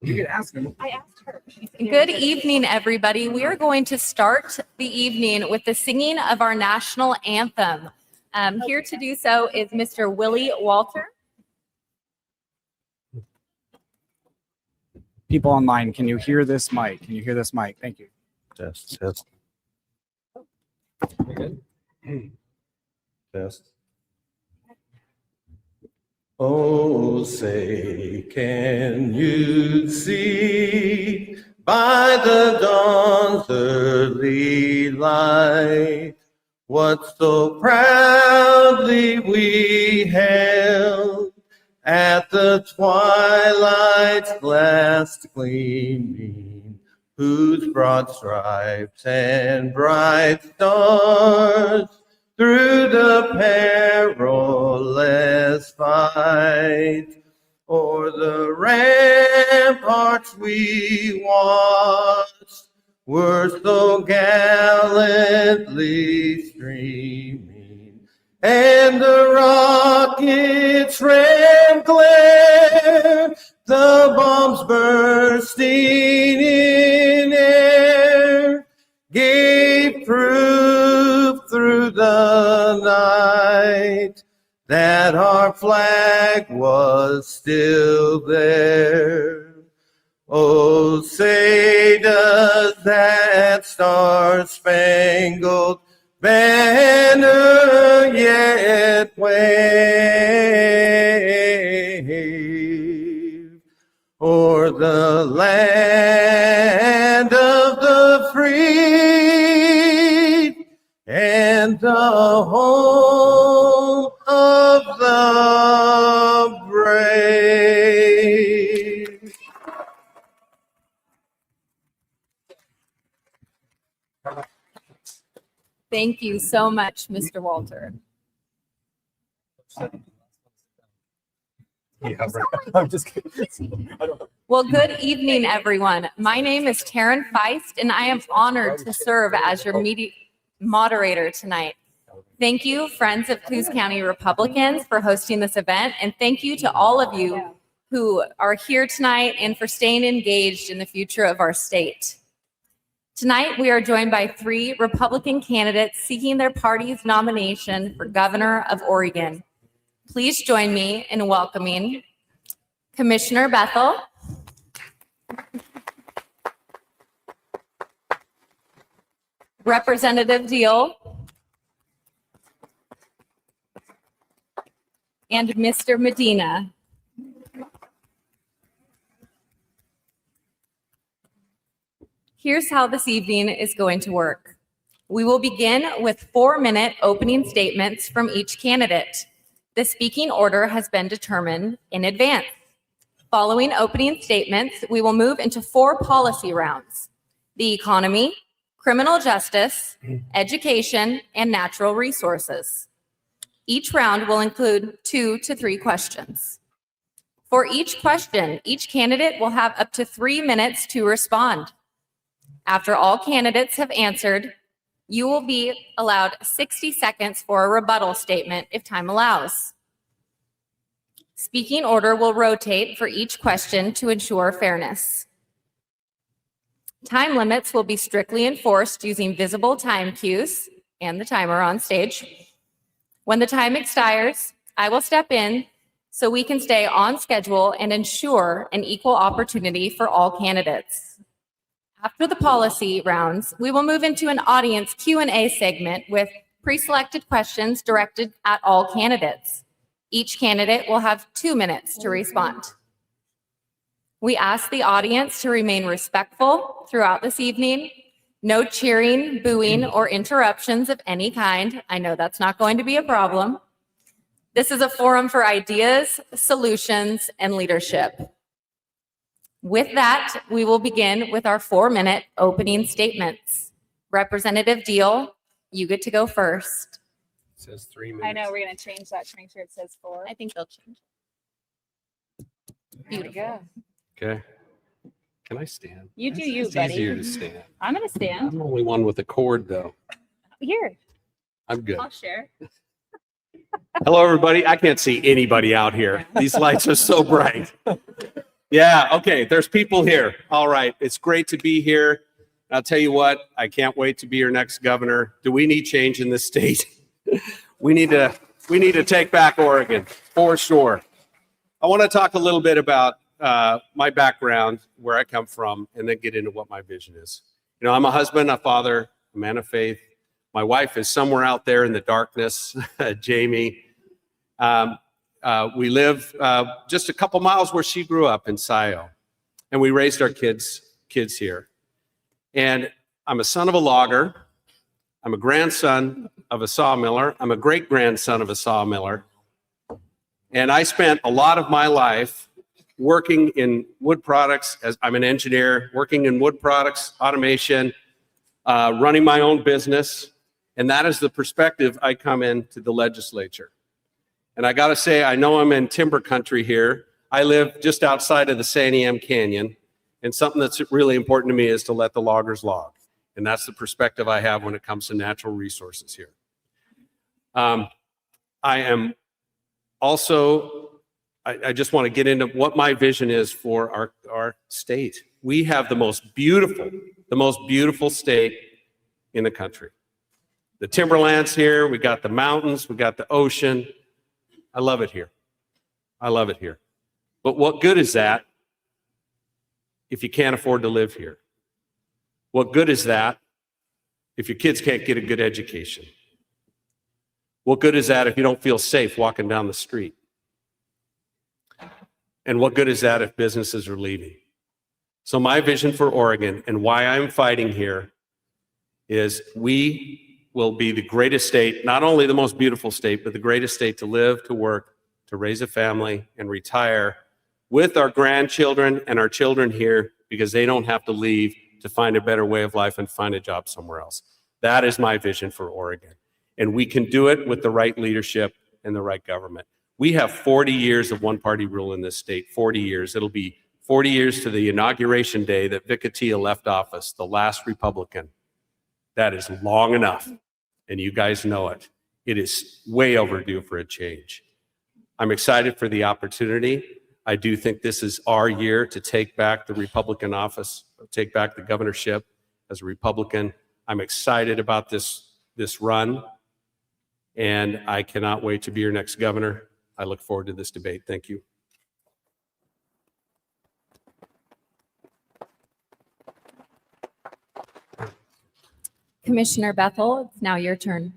You can ask him. I asked her. Good evening, everybody. We are going to start the evening with the singing of our national anthem. Here to do so is Mr. Willie Walter. People online, can you hear this mic? Can you hear this mic? Thank you. Test. Good. Test. Oh, say, can you see by the dawn's early light what so proudly we held at the twilight's last gleaming, whose broad stripes and bright stars through the perilous fight o'er the ramparts we watched were so gallantly streaming, and the rockets ran glare, the bombs bursting in air, gave proof through the night that our flag was still there. Oh, say does that star-spangled banner yet wave o'er the land of the free and the home of the brave? Thank you so much, Mr. Walter. Yeah, right. I'm just kidding. Well, good evening, everyone. My name is Taren Feist, and I am honored to serve as your media moderator tonight. Thank you, Friends of Coos County Republicans, for hosting this event, and thank you to all of you who are here tonight and for staying engaged in the future of our state. Tonight, we are joined by 3 Republican candidates seeking their party's nomination for governor of Oregon. Please join me in welcoming Commissioner Bethell, Representative Diehl, and Mr. Medina. Here's how this evening is going to work. We will begin with 4-minute opening statements from each candidate. The speaking order has been determined in advance. Following opening statements, we will move into 4 policy rounds: the economy, criminal justice, education, and natural resources. Each round will include 2 to 3 questions. For each question, each candidate will have up to 3 minutes to respond. After all candidates have answered, you will be allowed 60 seconds for a rebuttal statement if time allows. Speaking order will rotate for each question to ensure fairness. Time limits will be strictly enforced using visible time cues and the timer on stage. When the time expires, I will step in so we can stay on schedule and ensure an equal opportunity for all candidates. After the policy rounds, we will move into an audience Q&A segment with pre-selected questions directed at all candidates. Each candidate will have 2 minutes to respond. We ask the audience to remain respectful throughout this evening. No cheering, booing, or interruptions of any kind. I know that's not going to be a problem. This is a forum for ideas, solutions, and leadership. With that, we will begin with our 4-minute opening statements. Representative Diehl, you get to go first. It says 3 minutes. I know, we're gonna change that to make sure it says 4. I think they'll change. There we go. Okay. Can I stand? You do you, It's buddy. easier to stand. I'm gonna stand. I'm the only one with a cord, though. Here, I'm good. I'll share. Hello, everybody. I can't see anybody out here. These lights are so bright. Yeah, okay, there's people here. All right, it's great to be here. I'll tell you what, I can't wait to be your next governor. Do we need change in this state? We need to take back Oregon, for sure. I want to talk a little bit about my background, where I come from, and then get into what my vision is. You know, I'm a husband, a father, a man of faith. My wife is somewhere out there in the darkness, Jamie. We live just a couple miles where she grew up in Scio, and we raised our kids here. And I'm a son of a logger. I'm a grandson of a sawmiller. I'm a great-grandson of a sawmiller. And I spent a lot of my life working in wood products, as I'm an engineer, working in wood products, automation, running my own business. And that is the perspective I come into the legislature. And I gotta say, I know I'm in timber country here. I live just outside of the Santiam Canyon. And something that's really important to me is to let the loggers log. And that's the perspective I have when it comes to natural resources here. I am also, I just want to get into what my vision is for our state. We have the most beautiful state in the country. The timberlands here, we got the mountains, we got the ocean. I love it here. I love it here. But what good is that if you can't afford to live here? What good is that if your kids can't get a good education? What good is that if you don't feel safe walking down the street? And what good is that if businesses are leaving? So my vision for Oregon and why I'm fighting here is we will be the greatest state, not only the most beautiful state, but the greatest state to live, to work, to raise a family, and retire with our grandchildren and our children here, because they don't have to leave to find a better way of life and find a job somewhere else. That is my vision for Oregon. And we can do it with the right leadership and the right government. We have 40 years of one-party rule in this state, 40 years. It'll be 40 years to the inauguration day that Vic Atiyeh left office, the last Republican. That is long enough, and you guys know it. It is way overdue for a change. I'm excited for the opportunity. I do think this is our year to take back the Republican office, take back the governorship as a Republican. I'm excited about this run, and I cannot wait to be your next governor. I look forward to this debate. Thank you. Commissioner Bethell, it's now your turn.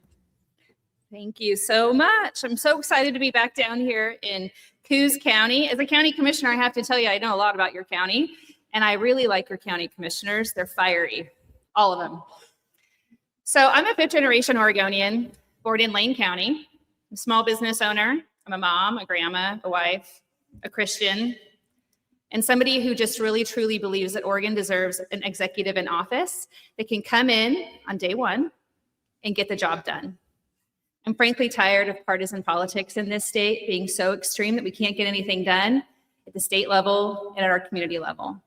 Thank you so much. I'm so excited to be back down here in Coos County. As a county commissioner, I have to tell you, I know a lot about your county, and I really like your county commissioners. They're fiery, all of them. So I'm a fifth-generation Oregonian, born in Lane County. I'm a small business owner. I'm a mom, a grandma, a wife, a Christian, and somebody who just really, truly believes that Oregon deserves an executive in office that can come in on day one and get the job done. I'm frankly tired of partisan politics in this state being so extreme that we can't get anything done at the state level and at our community level.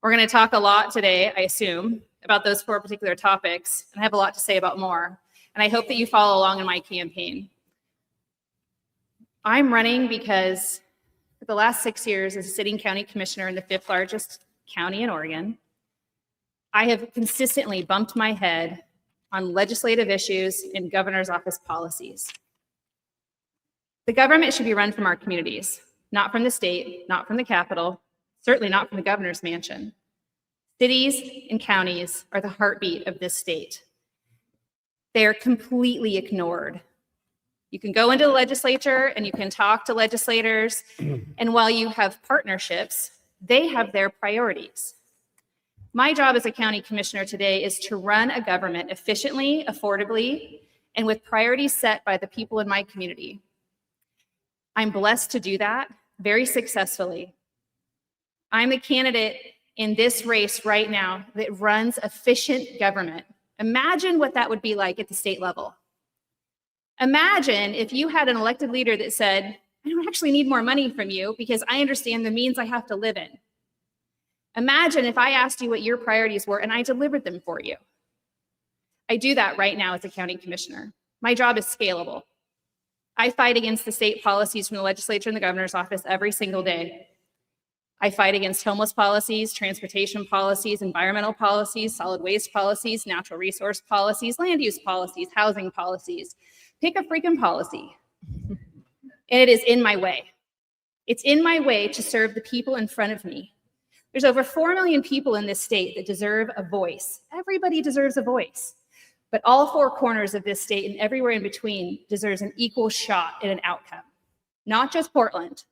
We're going to talk a lot today, I assume, about those 4 particular topics, and I have a lot to say about more. And I hope that you follow along in my campaign. I'm running because for the last 6 years as a sitting county commissioner in the 5th largest county in Oregon, I have consistently bumped my head on legislative issues and governor's office policies. The government should be run from our communities, not from the state, not from the Capitol, certainly not from the governor's mansion. Cities and counties are the heartbeat of this state. They are completely ignored. You can go into the legislature and you can talk to legislators, and while you have partnerships, they have their priorities. My job as a county commissioner today is to run a government efficiently, affordably, and with priorities set by the people in my community. I'm blessed to do that very successfully. I'm the candidate in this race right now that runs efficient government. Imagine what that would be like at the state level. Imagine if you had an elected leader that said, I don't actually need more money from you because I understand the means I have to live in. Imagine if I asked you what your priorities were and I delivered them for you. I do that right now as a county commissioner. My job is scalable. I fight against the state policies from the legislature and the governor's office every single day. I fight against homeless policies, transportation policies, environmental policies, solid waste policies, natural resource policies, land use policies, housing policies. Pick a freaking policy. And it is in my way. It's in my way to serve the people in front of me. There's over 4 million people in this state that deserve a voice. Everybody deserves a voice. But all 4 corners of this state and everywhere in between deserves an equal shot at an outcome. Not just Portland,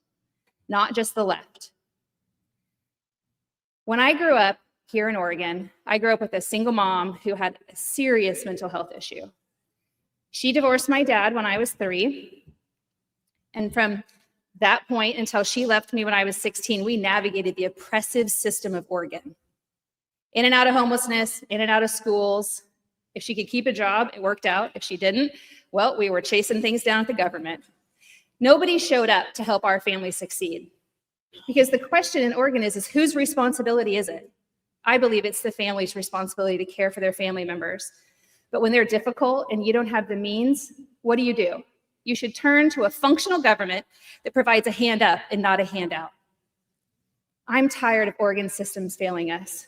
not just the left. When I grew up here in Oregon, I grew up with a single mom who had a serious mental health issue. She divorced my dad when I was 3. And from that point until she left me when I was 16, we navigated the oppressive system of Oregon. In and out of homelessness, in and out of schools. If she could keep a job, it worked out. If she didn't, well, we were chasing things down at the government. Nobody showed up to help our family succeed. Because the question in Oregon is whose responsibility is it? I believe it's the family's responsibility to care for their family members. But when they're difficult and you don't have the means, what do? You should turn to a functional government that provides a hand up and not a handout. I'm tired of Oregon systems failing us.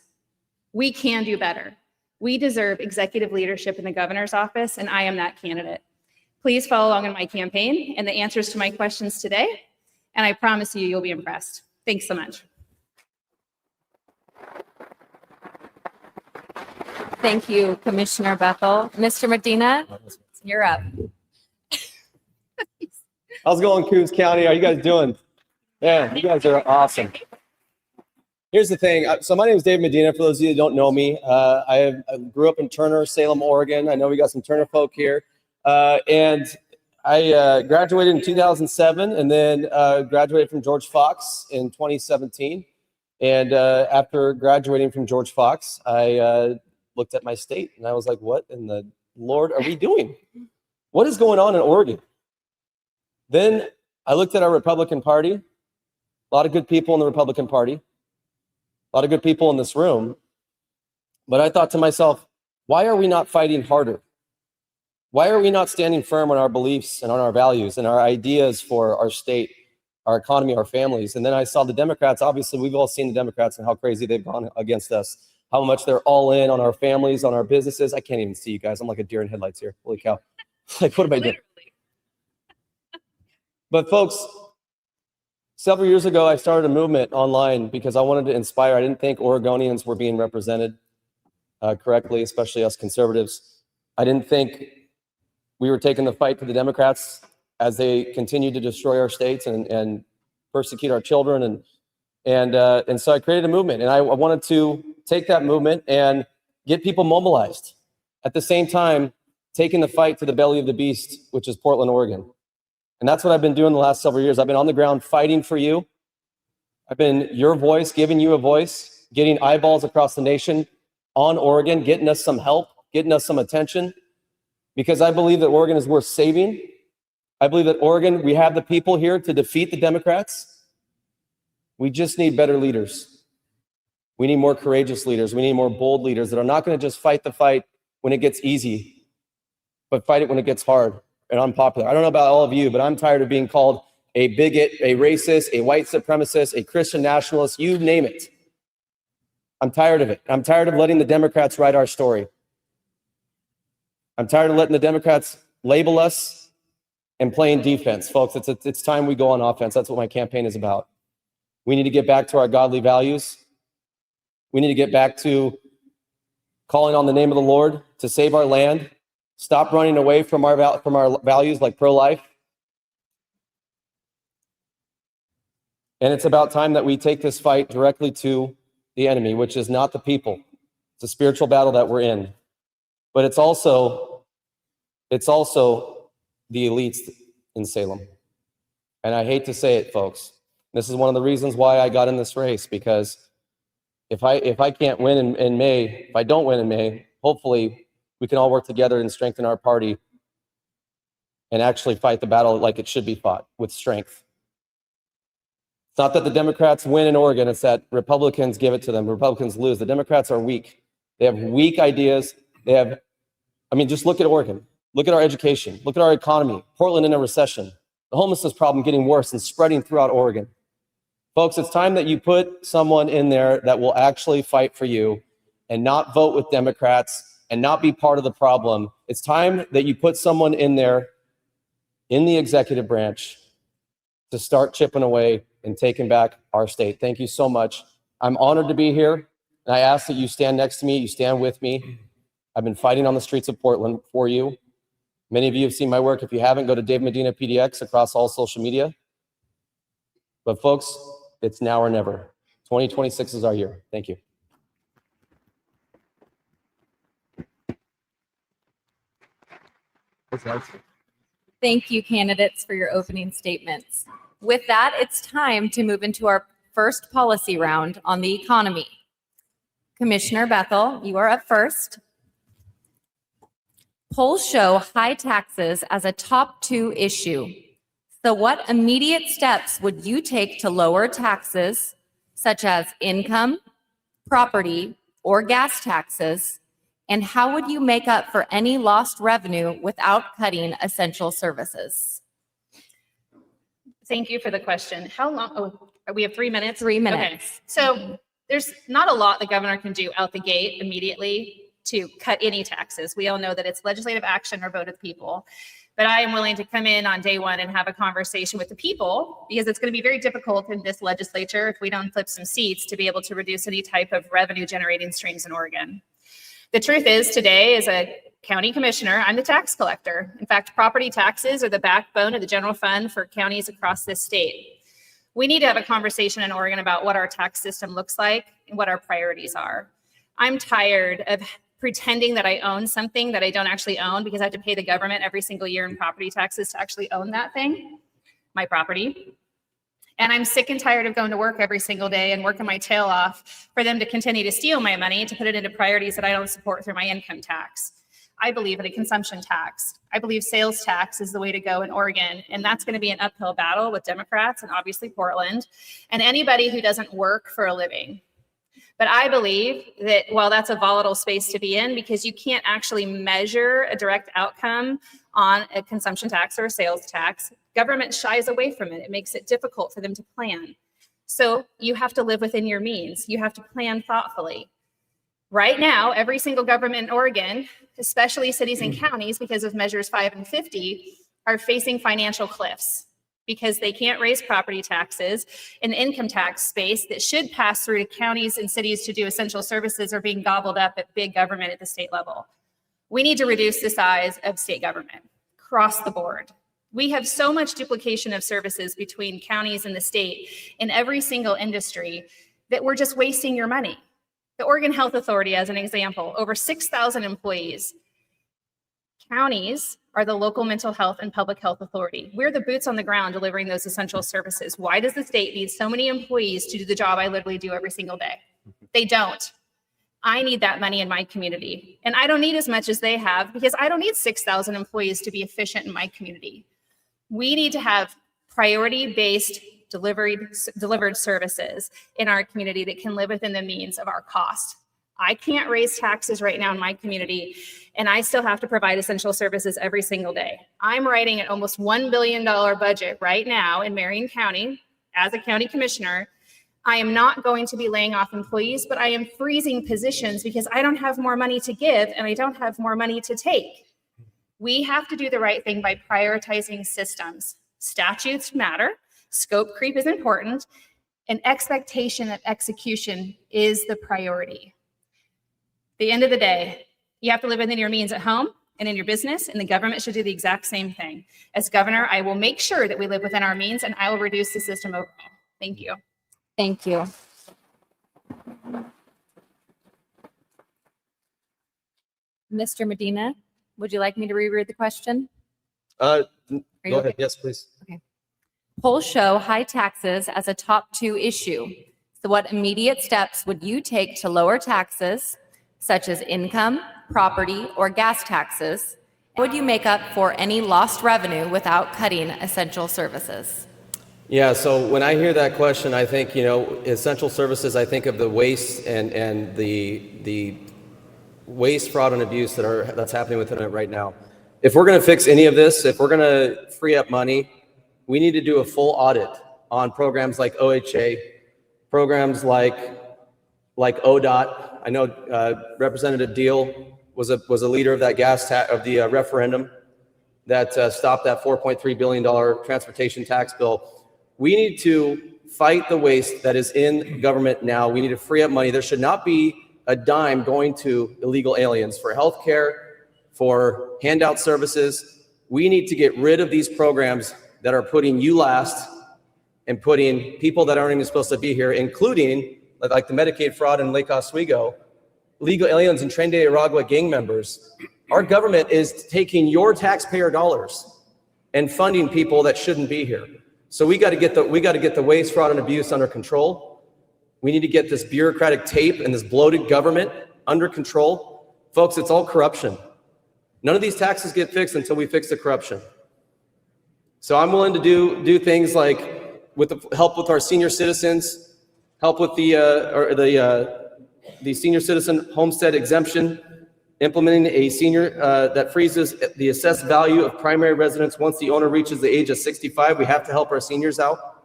We can do better. We deserve executive leadership in the governor's office, and I am that candidate. Please follow along in my campaign and the answers to my questions today, and I promise you, you'll be impressed. Thanks so much. Thank you, Commissioner Bethell. Mr. Medina, you're up. How's it going, Coos County? How you guys doing? Man, you guys are awesome. Here's the thing. So my name is Dave Medina. For those of you that don't know me, I grew up in Turner, Salem, Oregon. I know we got some Turner folk here. And I graduated in 2007 and then graduated from George Fox in 2017. And after graduating from George Fox, I looked at my state and I was like, what in the Lord are we doing? What is going on in Oregon? Then I looked at our Republican Party, a lot of good people in the Republican Party, a lot of good people in this room. But I thought to myself, why are we not fighting harder? Why are we not standing firm on our beliefs and on our values and our ideas for our state, our economy, our families? And then I saw the Democrats. Obviously, we've all seen the Democrats and how crazy they've gone against us, how much they're all in on our families, on our businesses. I can't even see you guys. I'm like a deer in headlights here. Holy cow. Like, what am I doing? But folks, several years ago, I started a movement online because I wanted to inspire. I didn't think Oregonians were being represented correctly, especially us conservatives. I didn't think we were taking the fight to the Democrats as they continue to destroy our states and persecute our children. And so I created a movement, and I wanted to take that movement and get people mobilized. At the same time, taking the fight to the belly of the beast, which is Portland, Oregon. And that's what I've been doing the last several years. I've been on the ground fighting for you. I've been your voice, giving you a voice, getting eyeballs across the nation on Oregon, getting us some help, getting us some attention, because I believe that Oregon is worth saving. I believe that Oregon, we have the people here to defeat the Democrats. We just need better leaders. We need more courageous leaders. We need more bold leaders that are not going to just fight the fight when it gets easy, but fight it when it gets hard and unpopular. I don't know about all of you, but I'm tired of being called a bigot, a racist, a white supremacist, a Christian nationalist, you name it. I'm tired of it. I'm tired of letting the Democrats write our story. I'm tired of letting the Democrats label us and playing defense. Folks, it's time we go on offense. That's what my campaign is about. We need to get back to our godly values. We need to get back to calling on the name of the Lord to save our land. Stop running away from our values like pro-life. And it's about time that we take this fight directly to the enemy, which is not the people. It's a spiritual battle that we're in. But it's also the elites in Salem. And I hate to say it, folks. This is one of the reasons why I got in this race, because if I can't win in May, if I don't win in May, hopefully we can all work together and strengthen our party and actually fight the battle like it should be fought, with strength. It's not that the Democrats win in Oregon, it's that Republicans give it to them. Republicans lose. The Democrats are weak. They have weak ideas. Just look at Oregon. Look at our education. Look at our economy. Portland in a recession. The homelessness problem getting worse and spreading throughout Oregon. Folks, it's time that you put someone in there that will actually fight for you and not vote with Democrats and not be part of the problem. It's time that you put someone in there in the executive branch to start chipping away and taking back our state. Thank you so much. I'm honored to be here, and I ask that you stand next to me, you stand with me. I've been fighting on the streets of Portland for you. Many of you have seen my work. If you haven't, go to Dave Medina PDX across all social media. But folks, it's now or never. 2026 is our year. Thank you. Thank you, candidates, for your opening statements. With that, it's time to move into our first policy round on the economy. Commissioner Bethell, you are up first. Polls show high taxes as a top 2 issue. So what immediate steps would you take to lower taxes, such as income, property, or gas taxes? And how would you make up for any lost revenue without cutting essential services? Thank you for the question. How long? Oh, we have 3 minutes? 3 minutes. Okay. So there's not a lot the governor can do out the gate immediately to cut any taxes. We all know that it's legislative action or vote of the people. But I am willing to come in on day one and have a conversation with the people, because it's going to be very difficult in this legislature, if we don't flip some seats, to be able to reduce any type of revenue generating streams in Oregon. The truth is, today, as a county commissioner, I'm the tax collector. In fact, property taxes are the backbone of the general fund for counties across this state. We need to have a conversation in Oregon about what our tax system looks like and what our priorities are. I'm tired of pretending that I own something that I don't actually own, because I have to pay the government every single year in property taxes to actually own that thing, my property. And I'm sick and tired of going to work every single day and working my tail off for them to continue to steal my money to put it into priorities that I don't support through my income tax. I believe in a consumption tax. I believe sales tax is the way to go in Oregon. And that's going to be an uphill battle with Democrats and obviously Portland and anybody who doesn't work for a living. But I believe that while that's a volatile space to be in, because you can't actually measure a direct outcome on a consumption tax or a sales tax, government shies away from it. It makes it difficult for them to plan. So you have to live within your means. You have to plan thoughtfully. Right now, every single government in Oregon, especially cities and counties, because of measures 5 and 50, are facing financial cliffs, because they can't raise property taxes in the income tax space that should pass through to counties and cities to do essential services are being gobbled up at big government at the state level. We need to reduce the size of state government across the board. We have so much duplication of services between counties and the state in every single industry that we're just wasting your money. The Oregon Health Authority, as an example, over 6,000 employees. Counties are the local mental health and public health authority. We're the boots on the ground delivering those essential services. Why does the state need so many employees to do the job I literally do every single day? They don't. I need that money in my community. And I don't need as much as they have, because I don't need 6,000 employees to be efficient in my community. We need to have priority-based delivered services in our community that can live within the means of our cost. I can't raise taxes right now in my community, and I still have to provide essential services every single day. I'm writing an almost $1 billion budget right now in Marion County as a county commissioner. I am not going to be laying off employees, but I am freezing positions because I don't have more money to give and I don't have more money to take. We have to do the right thing by prioritizing systems. Statutes matter, scope creep is important, and expectation of execution is the priority. At the end of the day, you have to live within your means at home and in your business, and the government should do the exact same thing. As governor, I will make sure that we live within our means, and I will reduce the system overall. Thank you. Thank you. Mr. Medina, would you like me to reread the question? Go you ahead. okay? Yes, please. Polls show high taxes as a top 2 issue. So what immediate steps would you take to lower taxes, such as income, property, or gas taxes? Would you make up for any lost revenue without cutting essential services? Yeah, so when I hear that question, I think, essential services, I think of the waste and the waste, fraud, and abuse that's happening within it right now. If we're going to fix any of this, if we're going to free up money, we need to do a full audit on programs like OHA, programs like ODOT. I know Representative Diehl was a leader of that referendum that stopped that $4.3 billion transportation tax bill. We need to fight the waste that is in government now. We need to free up money. There should not be a dime going to illegal aliens for healthcare, for handout services. We need to get rid of these programs that are putting you last and putting people that aren't even supposed to be here, including like the Medicaid fraud in Lake Oswego, illegal aliens and Tren de Aragua gang members. Our government is taking your taxpayer dollars and funding people that shouldn't be here. So we got to get the waste, fraud, and abuse under control. We need to get this bureaucratic tape and this bloated government under control. Folks, it's all corruption. None of these taxes get fixed until we fix the corruption. So I'm willing to do things like help with our senior citizens, help with the senior citizen homestead exemption, implementing a senior that freezes the assessed value of primary residence once the owner reaches the age of 65. We have to help our seniors out.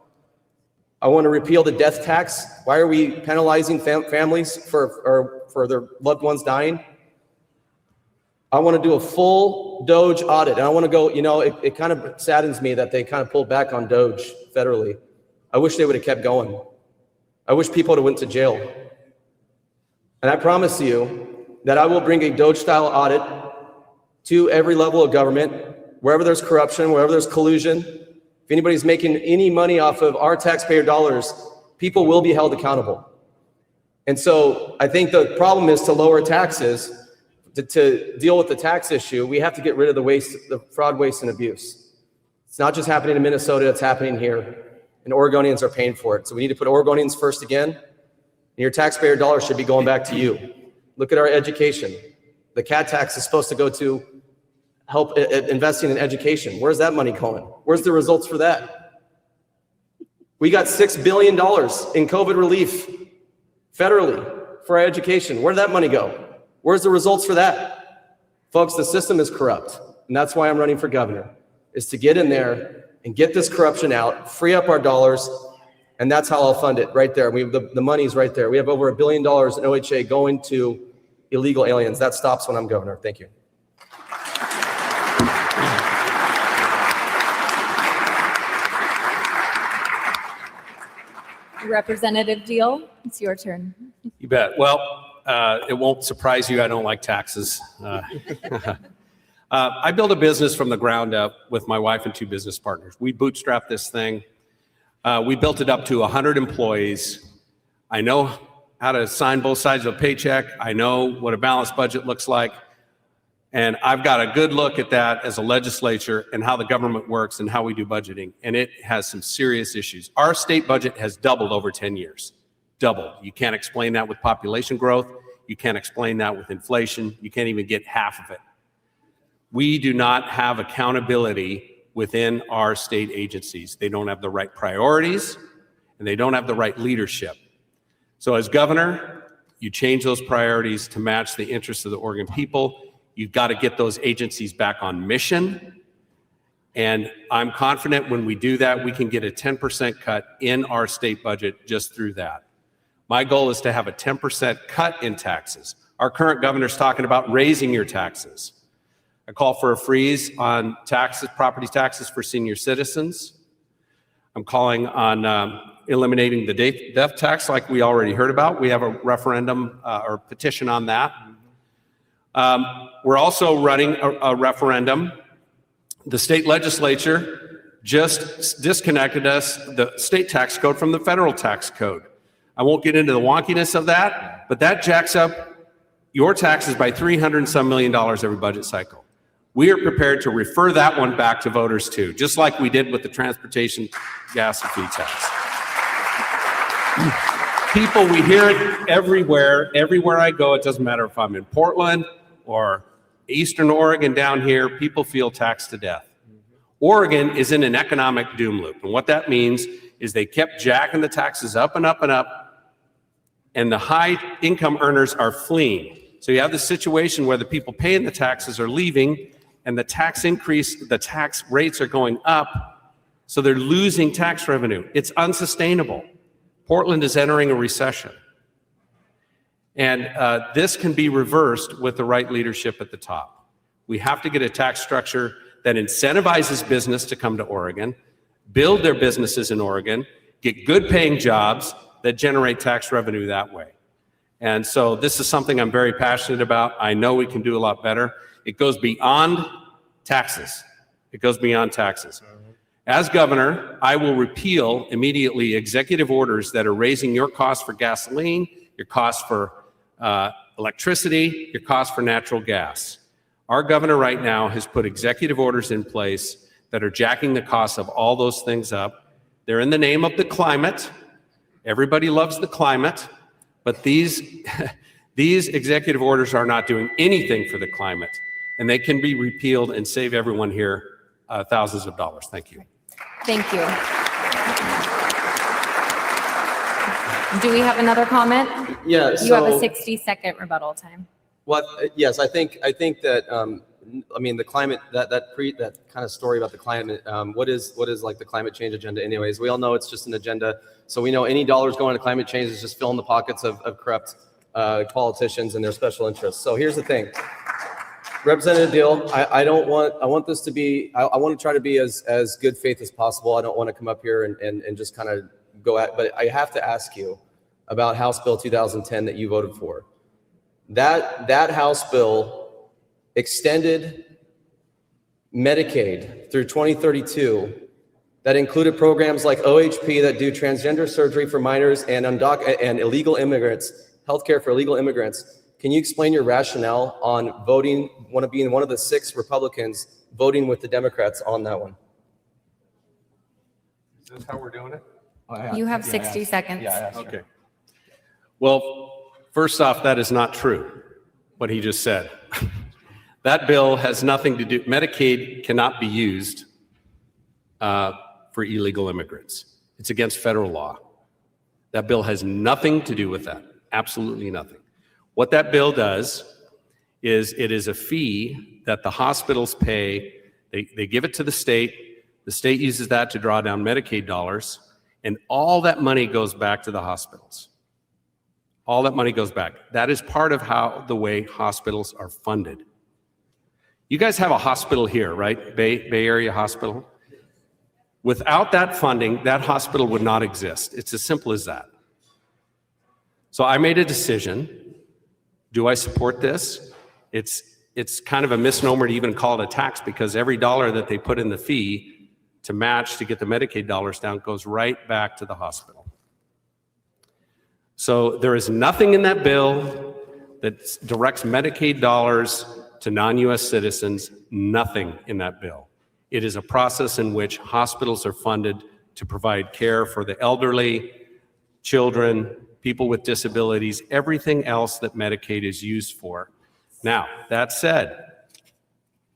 I want to repeal the death tax. Why are we penalizing families for their loved ones dying? I want to do a full Doge audit. And I want to go, it kind of saddens me that they kind of pulled back on Doge federally. I wish they would have kept going. I wish people would have went to jail. And I promise you that I will bring a Doge-style audit to every level of government, wherever there's corruption, wherever there's collusion. If anybody's making any money off of our taxpayer dollars, people will be held accountable. And so I think the problem is to lower taxes. To deal with the tax issue, we have to get rid of the waste, the fraud, waste, and abuse. It's not just happening in Minnesota, it's happening here. And Oregonians are paying for it. So we need to put Oregonians first again. And your taxpayer dollars should be going back to you. Look at our education. The CAT tax is supposed to go to help investing in education. Where's that money going? Where's the results for that? We got $6 billion in COVID relief federally for our education. Where'd that money go? Where's the results for that? Folks, the system is corrupt. And that's why I'm running for governor, is to get in there and get this corruption out, free up our dollars, and that's how I'll fund it right there. We have the money's right there. We have over $1 billion in OHA going to illegal aliens. That stops when I'm governor. Thank you. Representative Diehl, it's your turn. You bet. Well, it won't surprise you, I don't like taxes. I built a business from the ground up with my wife and two business partners. We bootstrapped this thing. We built it up to 100 employees. I know how to sign both sides of a paycheck. I know what a balanced budget looks like. And I've got a good look at that as a legislature and how the government works and how we do budgeting. And it has some serious issues. Our state budget has doubled over 10 years. Doubled. You can't explain that with population growth. You can't explain that with inflation. You can't even get half of it. We do not have accountability within our state agencies. They don't have the right priorities and they don't have the right leadership. So as governor, you change those priorities to match the interests of the Oregon people. You've got to get those agencies back on mission. And I'm confident when we do that, we can get a 10% cut in our state budget just through that. My goal is to have a 10% cut in taxes. Our current governor's talking about raising your taxes. I call for a freeze on taxes, property taxes for senior citizens. I'm calling on eliminating the death tax like we already heard about. We have a referendum or petition on that. We're also running a referendum. The state legislature just disconnected the state tax code from the federal tax code. I won't get into the wonkiness of that, but that jacks up your taxes by $300 and some million every budget cycle. We are prepared to refer that one back to voters too, just like we did with the transportation gas and fee tax. People, we hear it everywhere. Everywhere I go, it doesn't matter if I'm in Portland or Eastern Oregon down here, people feel taxed to death. Oregon is in an economic doom loop. And what that means is they kept jacking the taxes up and up and up, and the high income earners are fleeing. So you have this situation where the people paying the taxes are leaving, and the tax rates are going up, so they're losing tax revenue. It's unsustainable. Portland is entering a recession. And this can be reversed with the right leadership at the top. We have to get a tax structure that incentivizes business to come to Oregon, build their businesses in Oregon, get good paying jobs that generate tax revenue that way. And so this is something I'm very passionate about. I know we can do a lot better. It goes beyond taxes. It goes beyond taxes. As governor, I will repeal immediately executive orders that are raising your costs for gasoline, your costs for electricity, your costs for natural gas. Our governor right now has put executive orders in place that are jacking the costs of all those things up. They're in the name of the climate. Everybody loves the climate, but these executive orders are not doing anything for the climate, and they can be repealed and save everyone here thousands of dollars. Thank you. Thank you. Do we have another comment? Yeah. You have a 60-second rebuttal time. Well, yes, I think that I mean the climate that kind of story about the climate. What is like the climate change agenda? Anyways, we all know it's just an agenda. So we know any dollars going to climate change is just filling the pockets of corrupt politicians and their special interests. So here's the thing, Representative Diehl, I want this to be. I want to try to be as good faith as possible. I don't want to come up here and just kind of go at. But I have to ask you about House Bill 2010 that you voted for. That House bill extended Medicaid through 2032 that included programs like OHP that do transgender surgery for minors and illegal immigrants, healthcare for illegal immigrants. Can you explain your rationale on being one of the 6 Republicans voting with the Democrats on that one? Is this how we're doing it? You have 60 seconds. Okay. Well, first off, that is not true, what he just said. That bill has nothing to do, Medicaid cannot be used for illegal immigrants. It's against federal law. That bill has nothing to do with that, absolutely nothing. What that bill does is it is a fee that the hospitals pay. They give it to the state uses that to draw down Medicaid dollars, and all that money goes back to the hospitals. All that money goes back. That is part of the way hospitals are funded. You guys have a hospital here, right? Bay Area Hospital. Without that funding, that hospital would not exist. It's as simple as that. So I made a decision. Do I support this? It's kind of a misnomer to even call it a tax, because every dollar that they put in the fee to match to get the Medicaid dollars down goes right back to the hospital. So there is nothing in that bill that directs Medicaid dollars to non-US citizens, nothing in that bill. It is a process in which hospitals are funded to provide care for the elderly, children, people with disabilities, everything else that Medicaid is used for. Now, that said,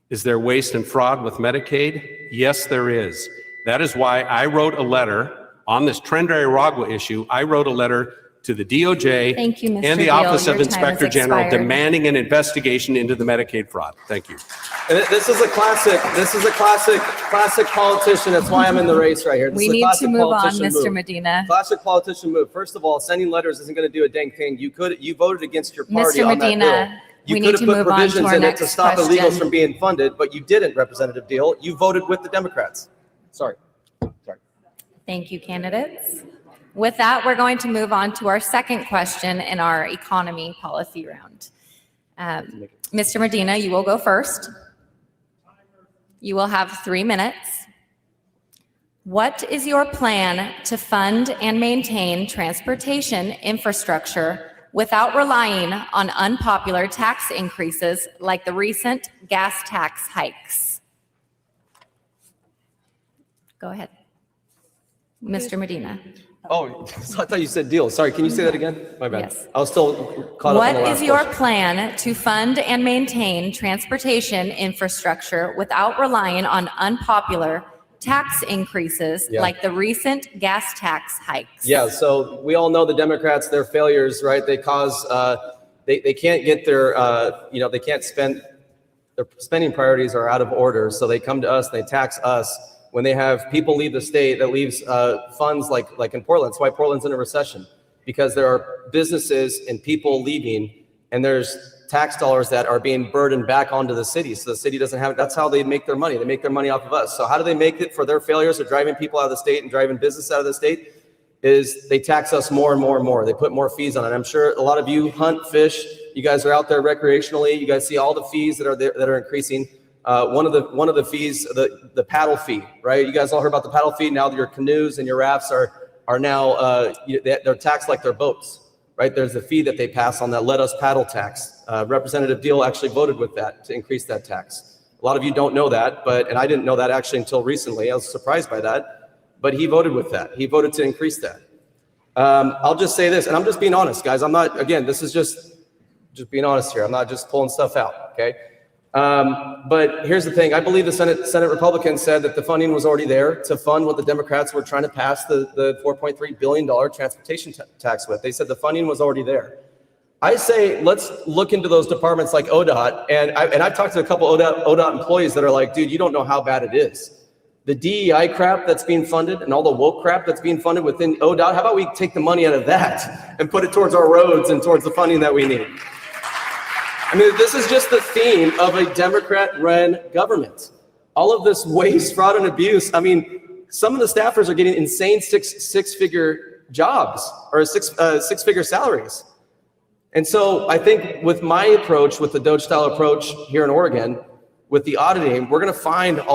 is there waste and fraud with Medicaid? Yes, there is. That is why I wrote a letter on this Tren-Aragua issue. I wrote a letter to the DOJ Thank you, Mr. and the Diehl. Office of Your time Inspector has General expired. demanding an investigation into the Medicaid fraud. Thank you. And this is a classic politician. That's why I'm in the race right here. This We is a need to classic move on, politician Mr. move. Medina. Classic politician move. First of all, sending letters isn't going to do a dang thing. You voted against your party Mr. on that bill. Medina, You we could need have to put move on to provisions our in it to next stop illegals question. from being funded, but you didn't, Representative Diehl. You voted with the Democrats. Sorry. Thank you, candidates. With that, we're going to move on to our second question in our economy policy round. Mr. Medina, you will go first. You will have 3 minutes. What is your plan to fund and maintain transportation infrastructure without relying on unpopular tax increases like the recent gas tax hikes? Go ahead. Mr. Medina. Oh, I thought you said Diehl. Sorry, can you say that again? My bad. Yes. I was still caught up on the What last is your question. plan to fund and maintain transportation infrastructure without relying on unpopular tax increases Yeah. like the recent gas tax hikes? Yeah, so we all know the Democrats, their failures, right? They cause, they can't get their, they can't spend their spending priorities are out of order. So they come to us, they tax us. When they have people leave the state, that leaves funds like in Portland. That's why Portland's in a recession, because there are businesses and people leaving, and there's tax dollars that are being burdened back onto the city. So the city doesn't have, that's how they make their money. They make their money off of us. So how do they make it for their failures of driving people out of the state and driving business out of the state? Is they tax us more and more and more. They put more fees on it. I'm sure a lot of you hunt, fish. You guys are out there recreationally. You guys see all the fees that are there, that are increasing. One of the fees, the paddle fee, right? You guys all heard about the paddle fee. Now your canoes and your rafts are now they're taxed like they're boats, right? There's a fee that they pass on that let us paddle tax. Representative Diehl actually voted with that to increase that tax. A lot of you don't know that, and I didn't know that actually until recently. I was surprised by that, but he voted with that. He voted to increase that. I'll just say this, and I'm just being honest, guys. I'm not, again, this is just being honest here. I'm not just pulling stuff out, okay? But here's the thing. I believe the Senate Republicans said that the funding was already there to fund what the Democrats were trying to pass the $4.3 billion transportation tax with. They said the funding was already there. I say, let's look into those departments like ODOT. And I've talked to a couple ODOT employees that are like, dude, you don't know how bad it is. The DEI crap that's being funded and all the woke crap that's being funded within ODOT, how about we take the money out of that and put it towards our roads and towards the funding that we need? I mean, this is just the theme of a Democrat-run government. All of this waste, fraud, and abuse. I mean, some of the staffers are getting insane six-figure jobs or six-figure salaries. And so I think with my approach, with the Doge-style approach here in Oregon, with the auditing, we're going to find there's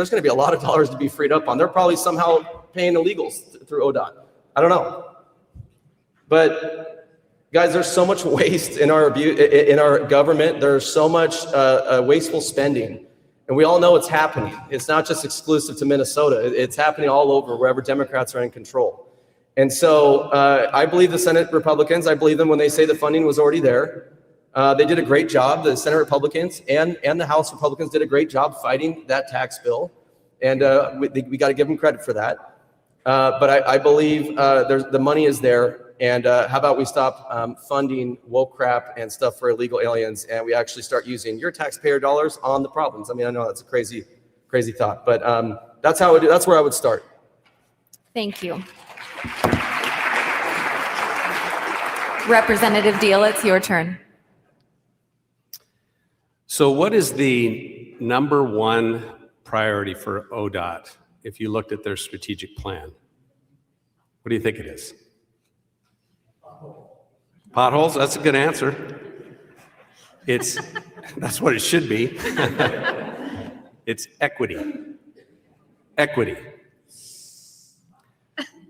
going to be a lot of dollars to be freed up on. They're probably somehow paying illegals through ODOT. I don't know. But guys, there's so much waste in our government. There's so much wasteful spending. And we all know it's happening. It's not just exclusive to Minnesota. It's happening all over, wherever Democrats are in control. And so I believe the Senate Republicans, I believe them when they say the funding was already there. They did a great job. The Senate Republicans and the House Republicans did a great job fighting that tax bill. And we got to give them credit for that. But I believe the money is there. And how about we stop funding woke crap and stuff for illegal aliens, and we actually start using your taxpayer dollars on the problems. I mean, I know that's a crazy thought, but that's where I would start. Thank you. Representative Diehl, it's your turn. So what is the number one priority for ODOT if you looked at their strategic plan? What do you think it is? Potholes? That's a good answer. That's what it should be. It's equity. Equity.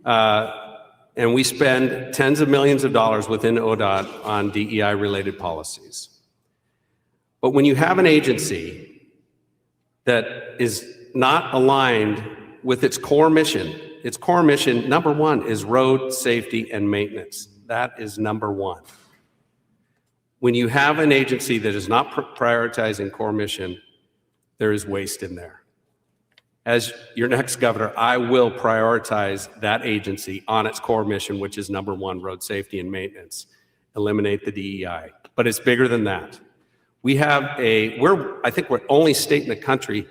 And we spend tens of millions of dollars within ODOT on DEI-related policies. But when you have an agency that is not aligned with its core mission, number one, is road safety and maintenance. That is number one. When you have an agency that is not prioritizing core mission, there is waste in there. As your next governor, I will prioritize that agency on its core mission, which is number one, road safety and maintenance. Eliminate the DEI. But it's bigger than that. I think we're the only state in the country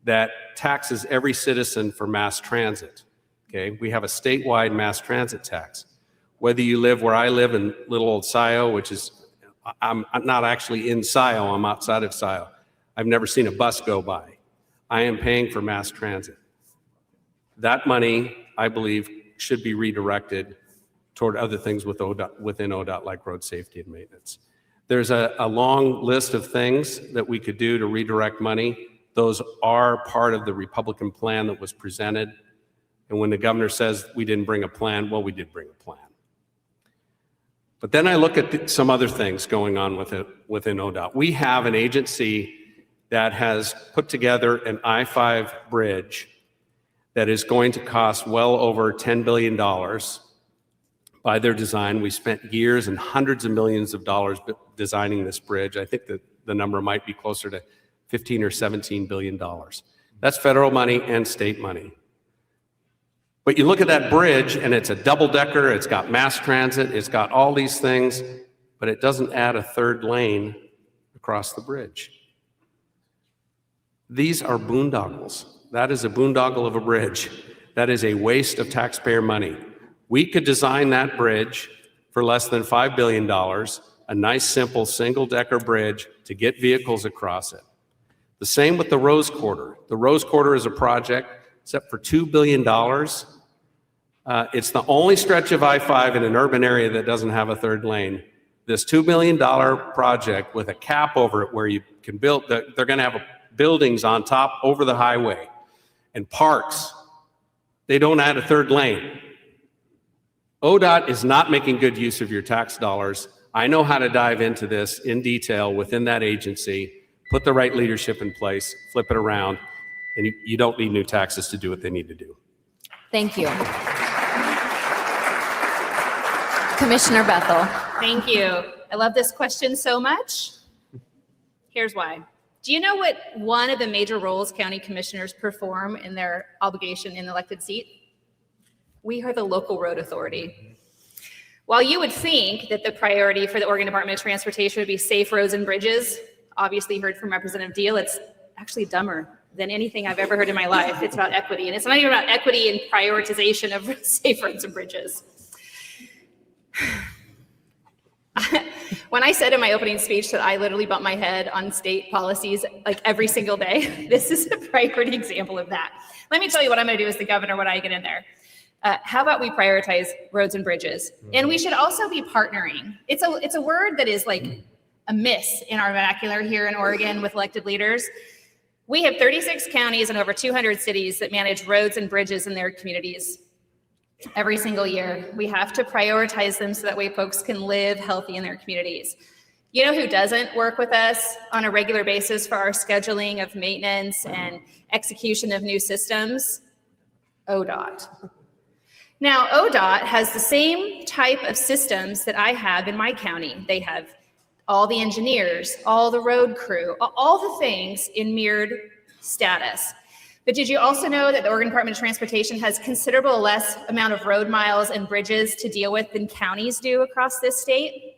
that taxes every citizen for mass transit. Okay, we have a statewide mass transit tax. Whether you live where I live in little old Scioto, which is, I'm not actually in Scioto, I'm outside of Scioto. I've never seen a bus go by. I am paying for mass transit. That money, I believe, should be redirected toward other things within ODOT, like road safety and maintenance. There's a long list of things that we could do to redirect money. Those are part of the Republican plan that was presented. And when the governor says we didn't bring a plan, well, we did bring a plan. But then I look at some other things going on within ODOT. We have an agency that has put together an I-5 bridge that is going to cost well over $10 billion by their design. We spent years and hundreds of millions of dollars designing this bridge. I think that the number might be closer to 15 or $17 billion. That's federal money and state money. But you look at that bridge and it's a double-decker, it's got mass transit, it's got all these things, but it doesn't add a third lane across the bridge. These are boondoggles. That is a boondoggle of a bridge. That is a waste of taxpayer money. We could design that bridge for less than $5 billion, a nice, simple, single-decker bridge to get vehicles across it. The same with the Rose Quarter. The Rose Quarter is a project, except for $2 billion. It's the only stretch of I-5 in an urban area that doesn't have a third lane. This $2 billion project with a cap over it where you can build, they're going to have buildings on top over the highway and parks. They don't add a third lane. ODOT is not making good use of your tax dollars. I know how to dive into this in detail within that agency, put the right leadership in place, flip it around, and you don't need new taxes to do what they need to do. Thank you. Commissioner Bethell. Thank you. I love this question so much. Here's why. Do you know what one of the major roles county commissioners perform in their obligation in the elected seat? We are the local road authority. While you would think that the priority for the Oregon Department of Transportation would be safe roads and bridges, obviously you heard from Representative Diehl, it's actually dumber than anything I've ever heard in my life. It's about equity, and it's not even about equity and prioritization of safe roads and bridges. When I said in my opening speech that I literally bump my head on state policies like every single day, this is a priority example of that. Let me tell you what I'm going to do as the governor when I get in there. How about we prioritize roads and bridges? And we should also be partnering. It's a word that is like a miss in our vernacular here in Oregon with elected leaders. We have 36 counties and over 200 cities that manage roads and bridges in their communities. Every single year, we have to prioritize them so that way folks can live healthy in their communities. You know who doesn't work with us on a regular basis for our scheduling of maintenance and execution of new systems? ODOT. Now, ODOT has the same type of systems that I have in my county. They have all the engineers, all the road crew, all the things in mirrored status. But did you also know that the Oregon Department of Transportation has considerable less amount of road miles and bridges to deal with than counties do across this state?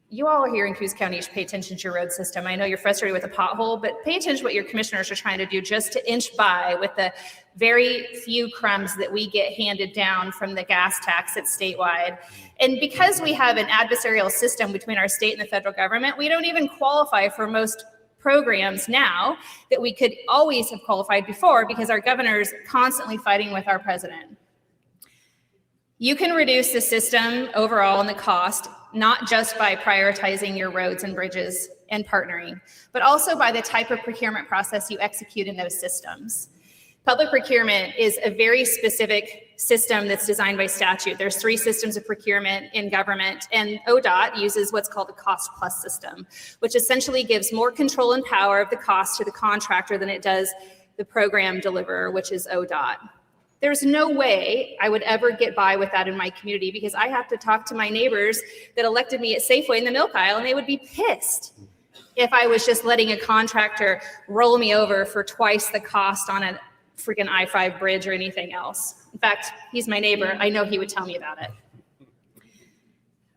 You all here in Coos County should pay attention to your road system. I know you're frustrated with a pothole, but pay attention to what your commissioners are trying to do just to inch by with the very few crumbs that we get handed down from the gas tax that's statewide. And because we have an adversarial system between our state and the federal government, we don't even qualify for most programs now that we could always have qualified before because our governor's constantly fighting with our president. You can reduce the system overall and the cost, not just by prioritizing your roads and bridges and partnering, but also by the type of procurement process you execute in those systems. Public procurement is a very specific system that's designed by statute. There's 3 systems of procurement in government, and ODOT uses what's called the cost plus system, which essentially gives more control and power of the cost to the contractor than it does the program deliverer, which is ODOT. There's no way I would ever get by with that in my community because I have to talk to my neighbors that elected me at Safeway in the milk aisle, and they would be pissed if I was just letting a contractor roll me over for twice the cost on a freaking I-5 bridge or anything else. In fact, he's my neighbor. I know he would tell me about it.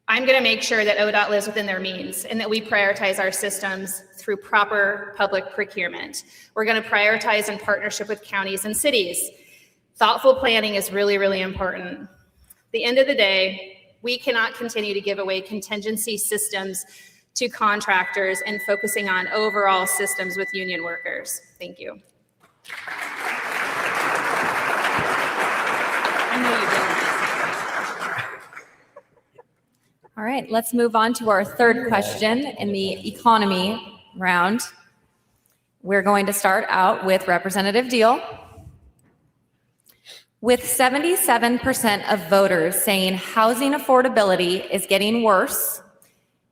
I'm going to make sure that ODOT lives within their means and that we prioritize our systems through proper public procurement. We're going to prioritize in partnership with counties and cities. Thoughtful planning is really, really important. At the end of the day, we cannot continue to give away contingency systems to contractors and focusing on overall systems with union workers. Thank you. I know you did. All right, let's move on to our third question in the economy round. We're going to start out with Representative Diehl. With 77% of voters saying housing affordability is getting worse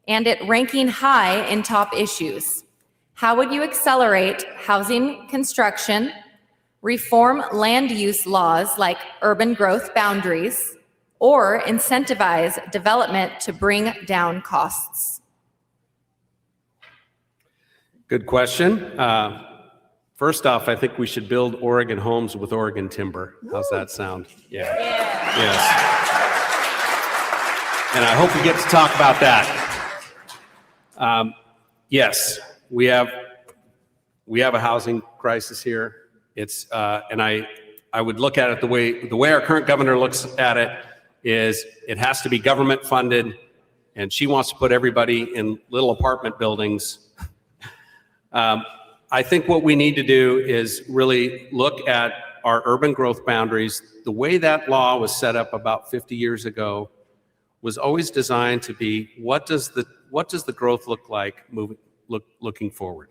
and it ranking high in top issues, how would you accelerate housing construction, reform land use laws like urban growth boundaries, or incentivize development to bring down costs? Good question. First off, I think we should build Oregon homes with Oregon timber. How's that sound? Yeah. Yes. And I hope we get to talk about that. Yes, we have We have a housing crisis here. It's and I would look at it the way our current governor looks at it is it has to be government funded, and she wants to put everybody in little apartment buildings. I think what we need to do is really look at our urban growth boundaries. The way that law was set up about 50 years ago was always designed to be, what does the growth look like looking forward?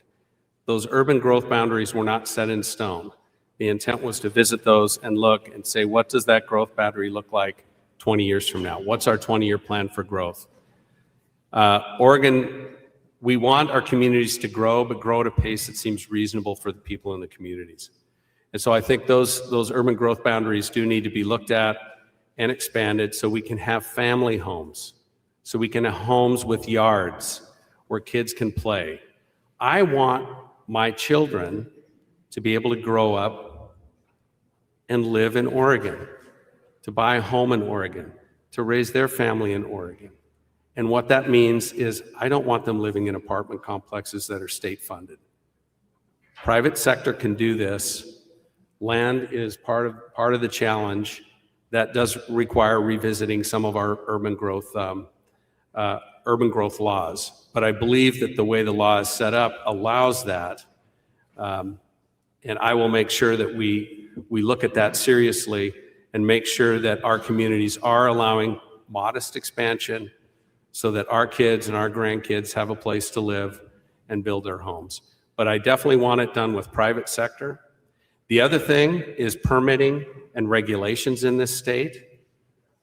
Those urban growth boundaries were not set in stone. The intent was to visit those and look and say, what does that growth boundary look like 20 years from now? What's our 20-year plan for growth? Oregon, we want our communities to grow, but grow at a pace that seems reasonable for the people in the communities. And so I think those urban growth boundaries do need to be looked at and expanded so we can have family homes, so we can have homes with yards where kids can play. I want my children to be able to grow up and live in Oregon, to buy a home in Oregon, to raise their family in Oregon. And what that means is I don't want them living in apartment complexes that are state funded. Private sector can do this. Land is part of the challenge. That does require revisiting some of our urban growth laws. But I believe that the way the law is set up allows that. And I will make sure that we look at that seriously and make sure that our communities are allowing modest expansion so that our kids and our grandkids have a place to live and build their homes. But I definitely want it done with private sector. The other thing is permitting and regulations in this state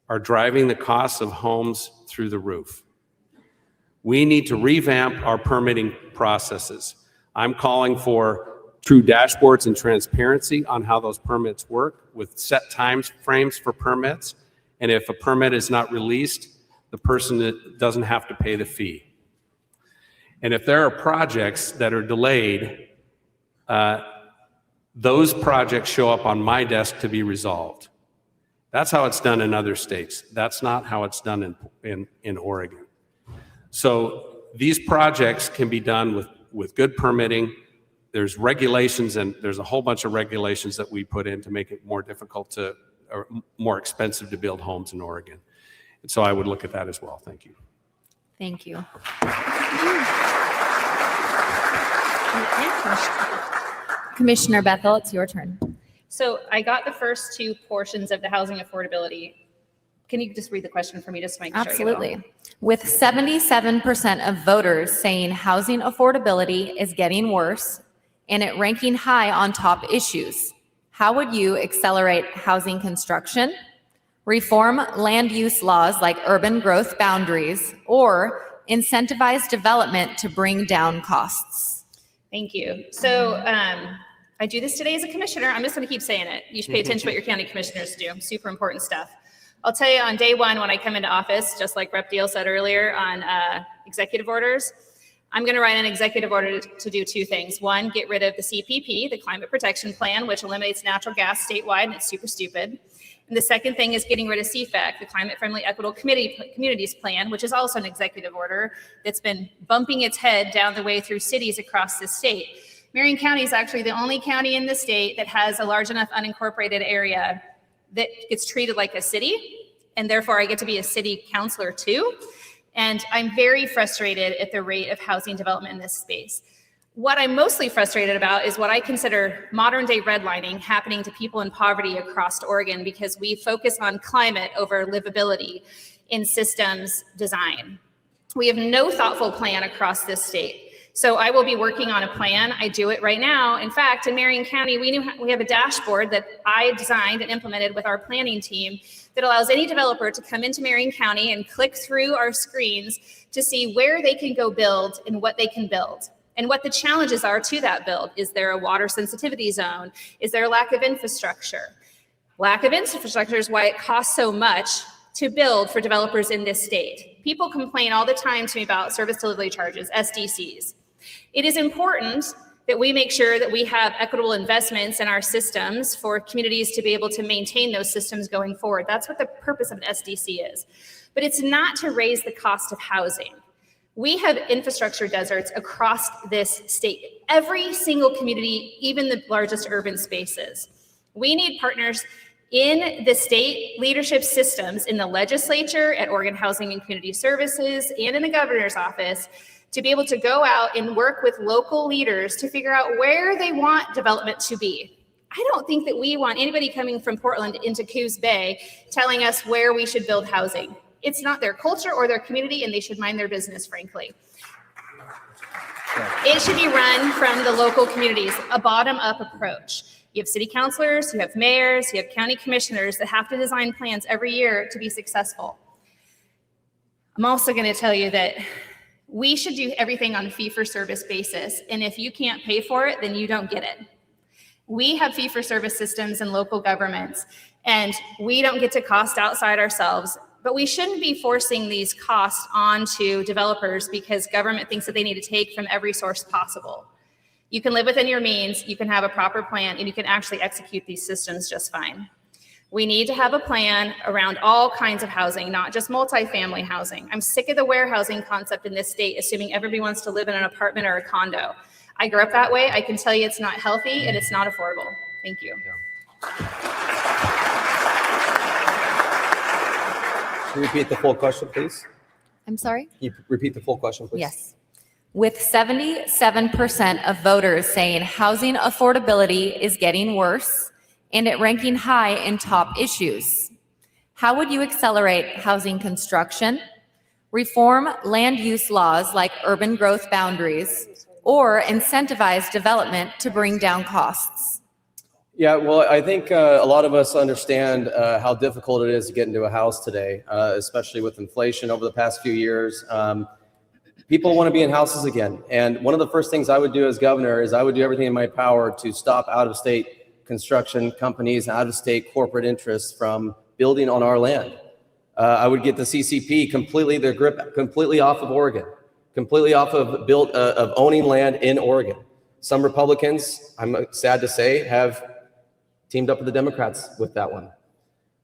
are driving the costs of homes through the roof. We need to revamp our permitting processes. I'm calling for true dashboards and transparency on how those permits work with set time frames for permits. And if a permit is not released, the person doesn't have to pay the fee. And if there are projects that are delayed, those projects show up on my desk to be resolved. That's how it's done in other states. That's not how it's done in Oregon. So these projects can be done with good permitting. There's regulations, and there's a whole bunch of regulations that we put in to make it more difficult or more expensive to build homes in Oregon. And so I would look at that as well. Thank you. Thank you. Commissioner Bethell, it's your turn. So I got the first two portions of the housing affordability. Can you just read the question for me just to make sure? Absolutely. With 77% of voters saying housing affordability is getting worse and it ranking high on top issues, how would you accelerate housing construction, reform land use laws like urban growth boundaries, or incentivize development to bring down costs? Thank you. So I do this today as a commissioner. I'm just going to keep saying it. You should pay attention to what your county commissioners do. Super important stuff. I'll tell you on day one when I come into office, just like Rep. Diehl said earlier on executive orders, I'm going to write an executive order to do two things. One, get rid of the CPP, the Climate Protection Plan, which eliminates natural gas statewide, and it's super stupid. And the second thing is getting rid of CFAC, the Climate Friendly Equitable Communities Plan, which is also an executive order that's been bumping its head down the way through cities across the state. Marion County is actually the only county in the state that has a large enough unincorporated area that gets treated like a city, and therefore I get to be a city councilor too. And I'm very frustrated at the rate of housing development in this space. What I'm mostly frustrated about is what I consider modern day redlining happening to people in poverty across Oregon because we focus on climate over livability in systems design. We have no thoughtful plan across this state. So I will be working on a plan. I do it right now. In fact, in Marion County, we have a dashboard that I designed and implemented with our planning team that allows any developer to come into Marion County and click through our screens to see where they can go build and what they can build and what the challenges are to that build. Is there a water sensitivity zone? Is there a lack of infrastructure? Lack of infrastructure is why it costs so much to build for developers in this state. People complain all the time to me about service delivery charges, SDCs. It is important that we make sure that we have equitable investments in our systems for communities to be able to maintain those systems going forward. That's what the purpose of an SDC is. But it's not to raise the cost of housing. We have infrastructure deserts across this state, every single community, even the largest urban spaces. We need partners in the state leadership systems, in the legislature, at Oregon Housing and Community Services, and in the governor's office, to be able to go out and work with local leaders to figure out where they want development to be. I don't think that we want anybody coming from Portland into Coos Bay telling us where we should build housing. It's not their culture or their community, and they should mind their business, frankly. It should be run from the local communities, a bottom-up approach. You have city councilors, you have mayors, you have county commissioners that have to design plans every year to be successful. I'm also going to tell you that we should do everything on a fee-for-service basis, and if you can't pay for it, then you don't get it. We have fee-for-service systems in local governments, and we don't get to cost outside ourselves, but we shouldn't be forcing these costs onto developers because government thinks that they need to take from every source possible. You can live within your means, you can have a proper plan, and you can actually execute these systems just fine. We need to have a plan around all kinds of housing, not just multifamily housing. I'm sick of the warehousing concept in this state, assuming everybody wants to live in an apartment or a condo. I grew up that way. I can tell you it's not healthy and it's not affordable. Thank you. Can you repeat the full question, please? I'm sorry? Can you repeat the full question, please? Yes. With 77% of voters saying housing affordability is getting worse and it ranking high in top issues, how would you accelerate housing construction, reform land use laws like urban growth boundaries, or incentivize development to bring down costs? Yeah, well, I think a lot of us understand how difficult it is to get into a house today, especially with inflation over the past few years. People want to be in houses again. And one of the first things I would do as governor is I would do everything in my power to stop out-of-state construction companies and out-of-state corporate interests from building on our land. I would get the CCP completely, their grip completely off of Oregon, completely off of owning land in Oregon. Some Republicans, I'm sad to say, have teamed up with the Democrats with that one.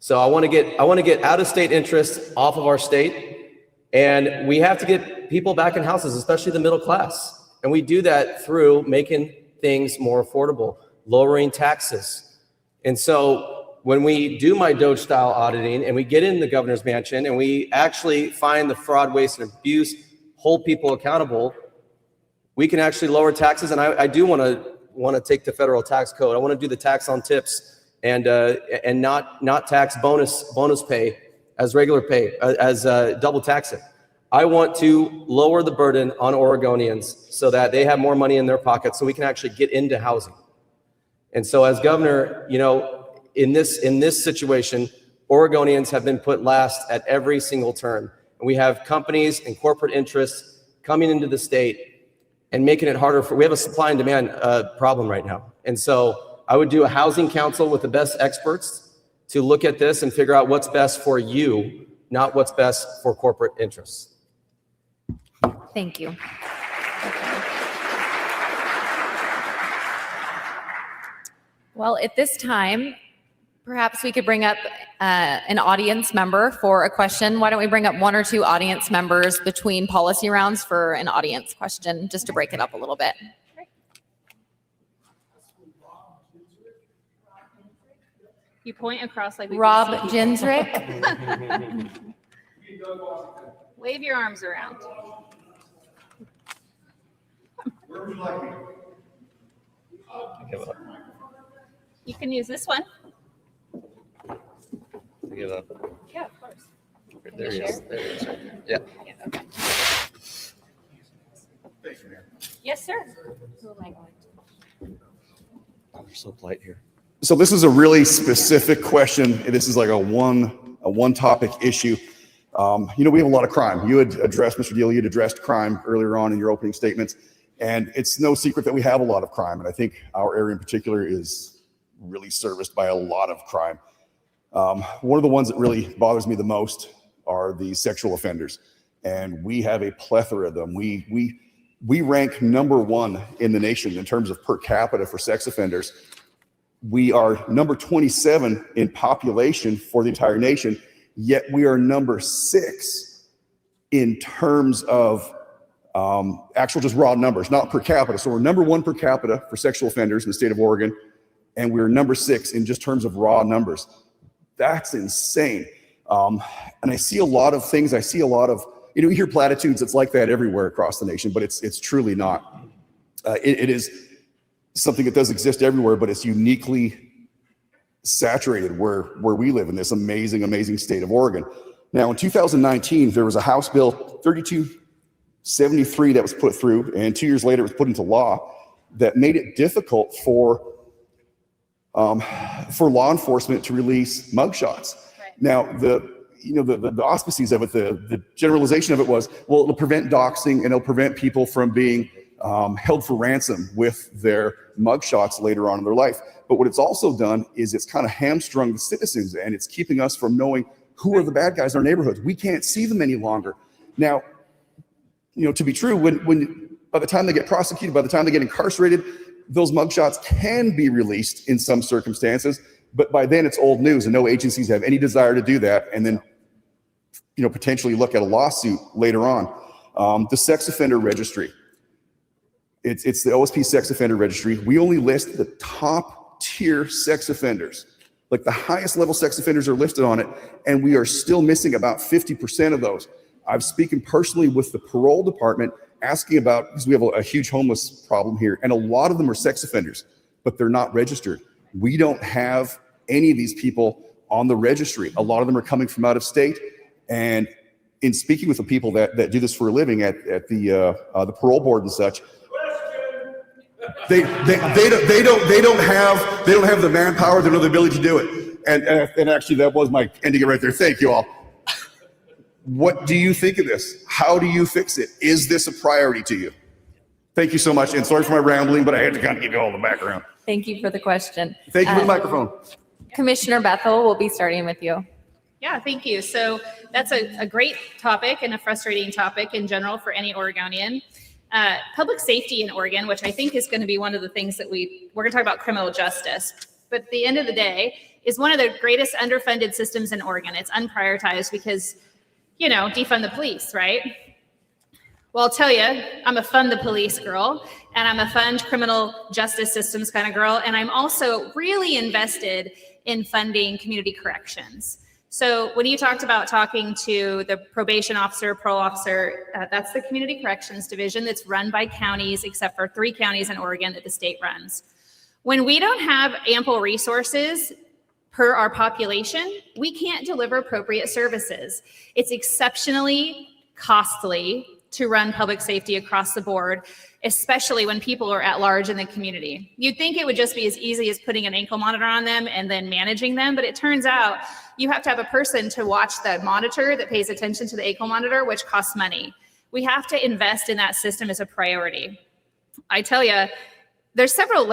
So I want to get out-of-state interests off of our state. And we have to get people back in houses, especially the middle class. And we do that through making things more affordable, lowering taxes. And so when we do my Doge style auditing and we get in the governor's mansion and we actually find the fraud, waste, and abuse, hold people accountable, we can actually lower taxes. And I do want to take the federal tax code. I want to do the tax on tips and not tax bonus pay as regular pay, as double tax it. I want to lower the burden on Oregonians so that they have more money in their pockets so we can actually get into housing. And so as governor, you know, in this situation, Oregonians have been put last at every single turn. And we have companies and corporate interests coming into the state and making it harder we have a supply and demand problem right now. And so I would do a housing council with the best experts to look at this and figure out what's best for you, not what's best for corporate interests. Thank you. Well, at this time, perhaps we could bring up an audience member for a question. Why don't we bring up one or two audience members between policy rounds for an audience question, just to break it up a little bit. You point across like we Rob can see. Ginsrick. Wave your arms around. You can use this one. Give up. Yeah, of course. There he is. There he is. Yeah. Okay. Yes, sir. Who am I going to? Oh, they're so polite here. So this is a really specific question. This is like a one topic issue. We have a lot of crime. You had addressed, Mr. Diehl, you had addressed crime earlier on in your opening statements, and it's no secret that we have a lot of crime. And I think our area in particular is really serviced by a lot of crime. One of the ones that really bothers me the most are the sexual offenders. And we have a plethora of them. We rank number one in the nation in terms of per capita for sex offenders. We are number 27 in population for the entire nation, yet we are number 6 in terms of Actual just raw numbers, not per capita. So we're number 1 per capita for sexual offenders in the state of Oregon, and we're number 6 in just terms of raw numbers. That's insane. And I see a lot of things. I see a lot of, you hear platitudes. It's like that everywhere across the nation, but it's truly not. It is something that does exist everywhere, but it's uniquely saturated where we live in this amazing, amazing state of Oregon. Now, in 2019, there was a House Bill 3273 that was put through, and 2 years later, it was put into law that made it difficult for law enforcement to release mugshots. Right. Now, the auspices of it, the generalization of it was, well, it'll prevent doxing and it'll prevent people from being held for ransom with their mugshots later on in their life. But what it's also done is it's kind of hamstrung the citizens, and it's keeping us from knowing who are the bad guys in our neighborhoods. We can't see them any longer. Now, to be true, when by the time they get prosecuted, by the time they get incarcerated, those mugshots can be released in some circumstances, but by then it's old news and no agencies have any desire to do that, and then potentially look at a lawsuit later on. The sex offender registry. It's the OSP sex offender registry. We only list the top tier sex offenders. Like the highest level sex offenders are listed on it, and we are still missing about 50% of those. I've spoken personally with the parole department asking about, because we have a huge homeless problem here, and a lot of them are sex offenders, but they're not registered. We don't have any of these people on the registry. A lot of them are coming from out of state, and in speaking with the people that do this for a living at the parole board and such, they don't have the manpower, they don't have the ability to do it. And actually that was my ending it right there. Thank you all. What do you think of this? How do you fix it? Is this a priority to you? Thank you so much. And sorry for my rambling, but I had to kind of give you all the background. Thank you for the question. Thank you for the microphone. Commissioner Bethell, we'll be starting with you. Yeah, thank you. So that's a great topic and a frustrating topic in general for any Oregonian. Public safety in Oregon, which I think is going to be one of the things that we're going to talk about criminal justice, but at the end of the day is one of the greatest underfunded systems in Oregon. It's unprioritized because, defund the police, right? Well, I'll tell you, I'm a fund the police girl, and I'm a fund criminal justice systems kind of girl, and I'm also really invested in funding community corrections. So when you talked about talking to the probation officer, parole officer, that's the Community Corrections Division that's run by counties, except for 3 counties in Oregon that the state runs. When we don't have ample resources per our population, we can't deliver appropriate services. It's exceptionally costly to run public safety across the board, especially when people are at large in the community. You'd think it would just be as easy as putting an ankle monitor on them and then managing them, but it turns out you have to have a person to watch the monitor that pays attention to the ankle monitor, which costs money. We have to invest in that system as a priority. I tell you, there's several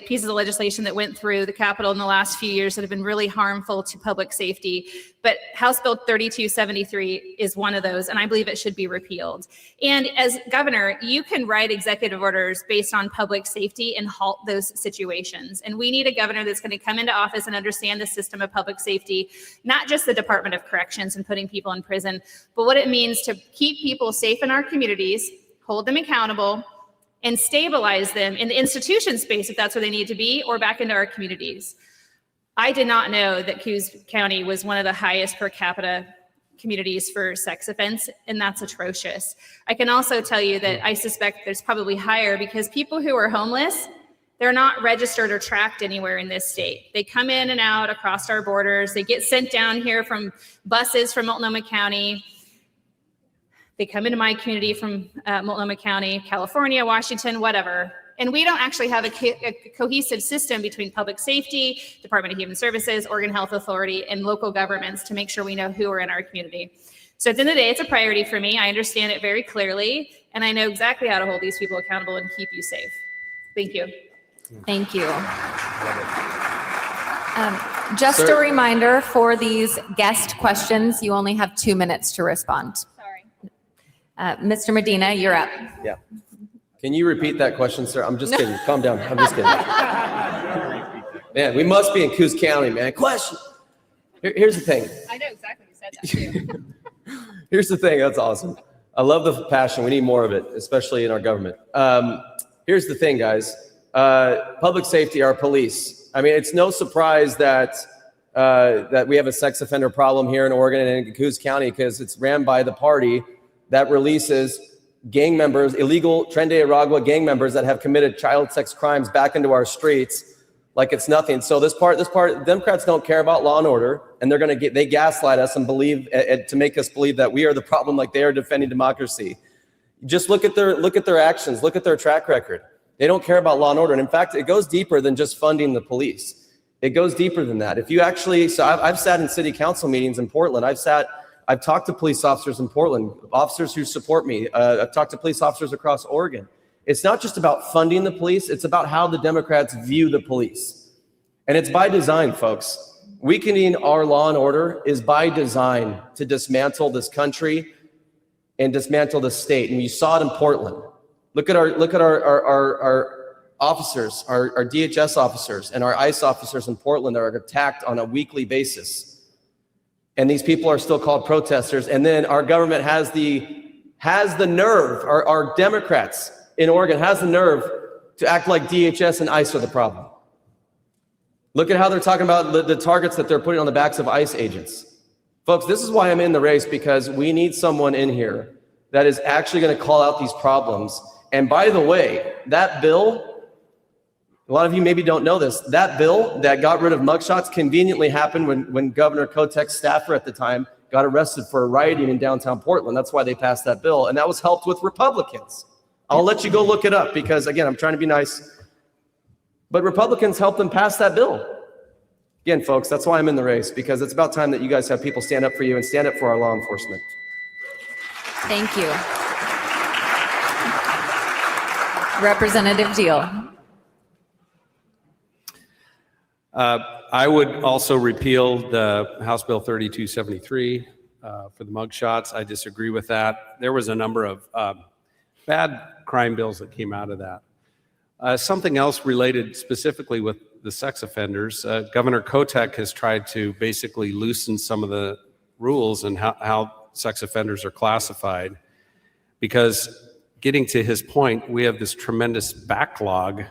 pieces of legislation that went through the Capitol in the last few years that have been really harmful to public safety, but House Bill 3273 is one of those, and I believe it should be repealed. And as governor, you can write executive orders based on public safety and halt those situations. And we need a governor that's going to come into office and understand the system of public safety, not just the Department of Corrections and putting people in prison, but what it means to keep people safe in our communities, hold them accountable, and stabilize them in the institution space if that's where they need to be, or back into our communities. I did not know that Coos County was one of the highest per capita communities for sex offense, and that's atrocious. I can also tell you that I suspect there's probably higher because people who are homeless, they're not registered or tracked anywhere in this state. They come in and out across our borders. They get sent down here from buses from Multnomah County. They come into my community from Multnomah County, California, Washington, whatever. And we don't actually have a cohesive system between public safety, Department of Human Services, Oregon Health Authority, and local governments to make sure we know who are in our community. So at the end of the day, it's a priority for me. I understand it very clearly, and I know exactly how to hold these people accountable and keep you safe. Thank you. Thank you. Just a reminder for these guest questions, you only have 2 minutes to respond. Mr. Medina, you're up. Yeah. Can you repeat that question, sir? I'm just kidding. Calm down. I'm just kidding. Man, we must be in Coos County, man. Question. Here's the thing. I know exactly what you said that too. Here's the thing. That's awesome. I love the passion. We need more of it, especially in our government. Here's the thing, guys. Public safety, our police. I mean, it's no surprise that that we have a sex offender problem here in Oregon and in Coos County because it's ran by the party that releases gang members, illegal Tren de Aragua gang members that have committed child sex crimes back into our streets like it's nothing. So this part, Democrats don't care about law and order, and they gaslight us and believe to make us believe that we are the problem, like they are defending democracy. Just look at their actions, look at their track record. They don't care about law and order. And in fact, it goes deeper than just funding the police. It goes deeper than that. If you actually, so I've sat in city council meetings in Portland. I've talked to police officers in Portland, officers who support me. I've talked to police officers across Oregon. It's not just about funding the police. It's about how the Democrats view the police. And it's by design, folks. Weakening our law and order is by design to dismantle this country and dismantle the state. And you saw it in Portland. Look at our officers, our DHS officers and our ICE officers in Portland that are attacked on a weekly basis. And these people are still called protesters. And then our government has the nerve, our Democrats in Oregon has the nerve to act like DHS and ICE are the problem. Look at how they're talking about the targets that they're putting on the backs of ICE agents. Folks, this is why I'm in the race, because we need someone in here that is actually going to call out these problems. And by the way, that bill, a lot of you maybe don't know this, that bill that got rid of mugshots conveniently happened when Governor Kotek's staffer at the time got arrested for rioting in downtown Portland. That's why they passed that bill. And that was helped with Republicans. I'll let you go look it up because, again, I'm trying to be nice. But Republicans helped them pass that bill. Again, folks, that's why I'm in the race, because it's about time that you guys have people stand up for you and stand up for our law enforcement. Thank you. Representative Diehl. I would also repeal the House Bill 3273 for the mugshots. I disagree with that. There was a number of bad crime bills that came out of that. Something else related specifically with the sex offenders, Governor Kotek has tried to basically loosen some of the rules and how sex offenders are classified, because getting to his point, we have this tremendous backlog.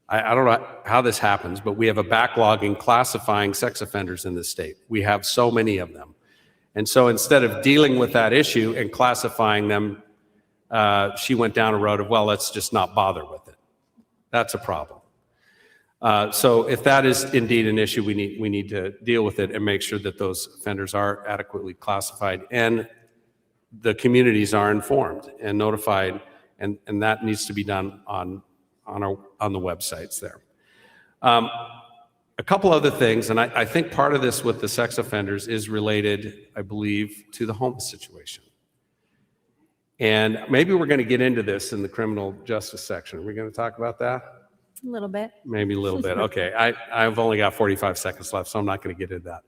I don't know how this happens, but we have a backlog in classifying sex offenders in this state. We have so many of them. And so instead of dealing with that issue and classifying them, she went down a road of, well, let's just not bother with it. That's a problem. So if that is indeed an issue, we need to deal with it and make sure that those offenders are adequately classified and the communities are informed and notified, and that needs to be done on the websites there. A couple other things, and I think part of this with the sex offenders is related, I believe, to the homeless situation. And maybe we're going to get into this in the criminal justice section. Are we going to talk about that? A little bit. Maybe a little bit. Okay. I've only got 45 seconds left, so I'm not going to get into that.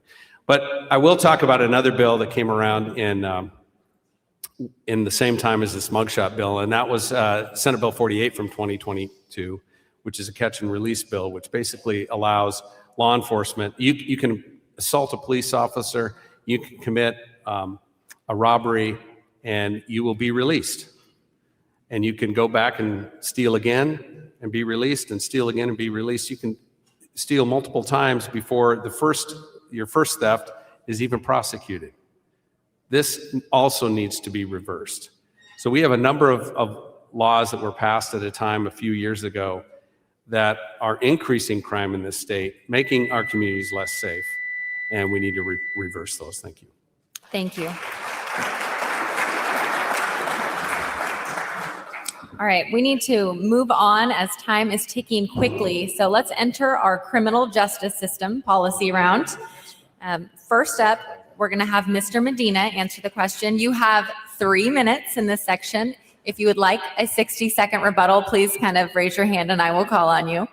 But I will talk about another bill that came around in the same time as this mugshot bill, and that was Senate Bill 48 from 2022, which is a catch and release bill, which basically allows law enforcement. You can assault a police officer, you can commit a robbery, and you will be released. And you can go back and steal again and be released, and steal again and be released. You can steal multiple times before your first theft is even prosecuted. This also needs to be reversed. So we have a number of laws that were passed at a time a few years ago that are increasing crime in this state, making our communities less safe, and we need to reverse those. Thank you. Thank you. All right, we need to move on as time is ticking quickly. So let's enter our criminal justice system policy round. First up, we're going to have Mr. Medina answer the question. You have 3 minutes in this section. If you would like a 60-second rebuttal, please kind of raise your hand and I will call on you.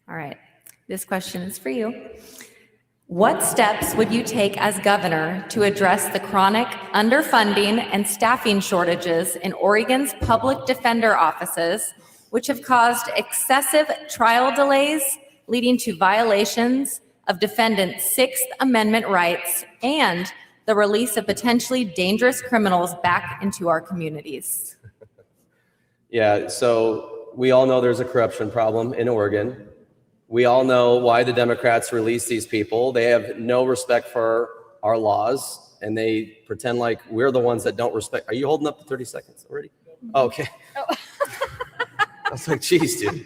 All right, this question is for you. What steps would you take as governor to address the chronic underfunding and staffing shortages in Oregon's public defender offices, which have caused excessive trial delays, leading to violations of defendants' Sixth Amendment rights and the release of potentially dangerous criminals back into our communities. Yeah, so we all know there's a corruption problem in Oregon. We all know why the Democrats release these people. They have no respect for our laws, and they pretend like we're the ones that don't respect. Are you holding up to 30 seconds already? Oh, okay. I was like, geez, dude.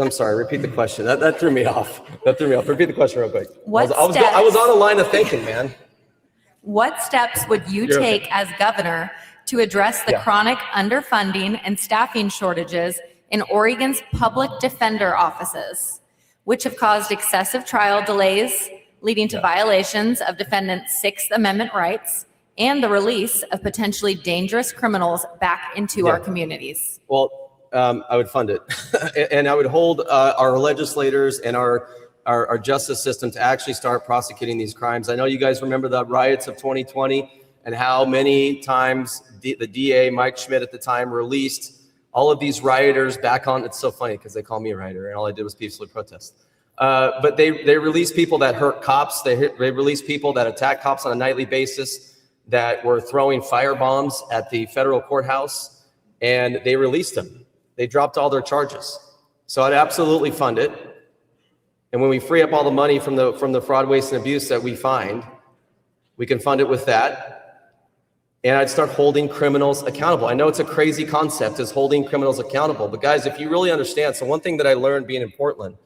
I'm sorry, repeat the question. That threw me off. Repeat the question real quick. I was on a line of thinking, man. What steps would you You're take okay. as governor to address the Yeah. chronic underfunding and staffing shortages in Oregon's public defender offices, which have caused excessive trial delays, leading to violations of defendants' Sixth Amendment rights and the release of potentially dangerous criminals back into our communities? Well, I would fund it. And I would hold our legislators and our justice system to actually start prosecuting these crimes. I know you guys remember the riots of 2020 and how many times the DA, Mike Schmidt at the time, released all of these rioters back on. It's so funny because they call me a rioter and all I did was peacefully protest. But they release people that hurt cops. They release people that attack cops on a nightly basis, that were throwing firebombs at the federal courthouse, and they released them. They dropped all their charges. So I'd absolutely fund it. And when we free up all the money from the fraud, waste, and abuse that we find, we can fund it with that. And I'd start holding criminals accountable. I know it's a crazy concept, is holding criminals accountable. But guys, if you really understand, so one thing that I learned being in Portland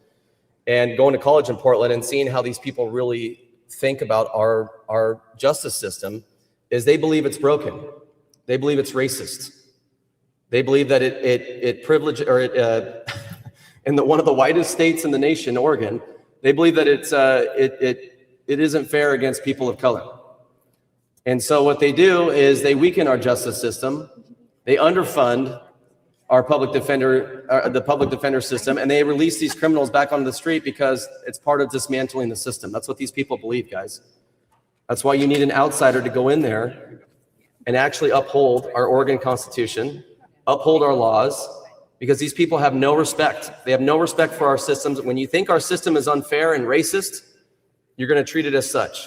and going to college in Portland and seeing how these people really think about our justice system is they believe it's broken. They believe it's racist. They believe that it privilege, or in one of the whitest states in the nation, Oregon, they believe that it isn't fair against people of color. And so what they do is they weaken our justice system. They underfund our the public defender system, and they release these criminals back onto the street because it's part of dismantling the system. That's what these people believe, guys. That's why you need an outsider to go in there and actually uphold our Oregon Constitution, uphold our laws, because these people have no respect. They have no respect for our systems. When you think our system is unfair and racist, you're going to treat it as such.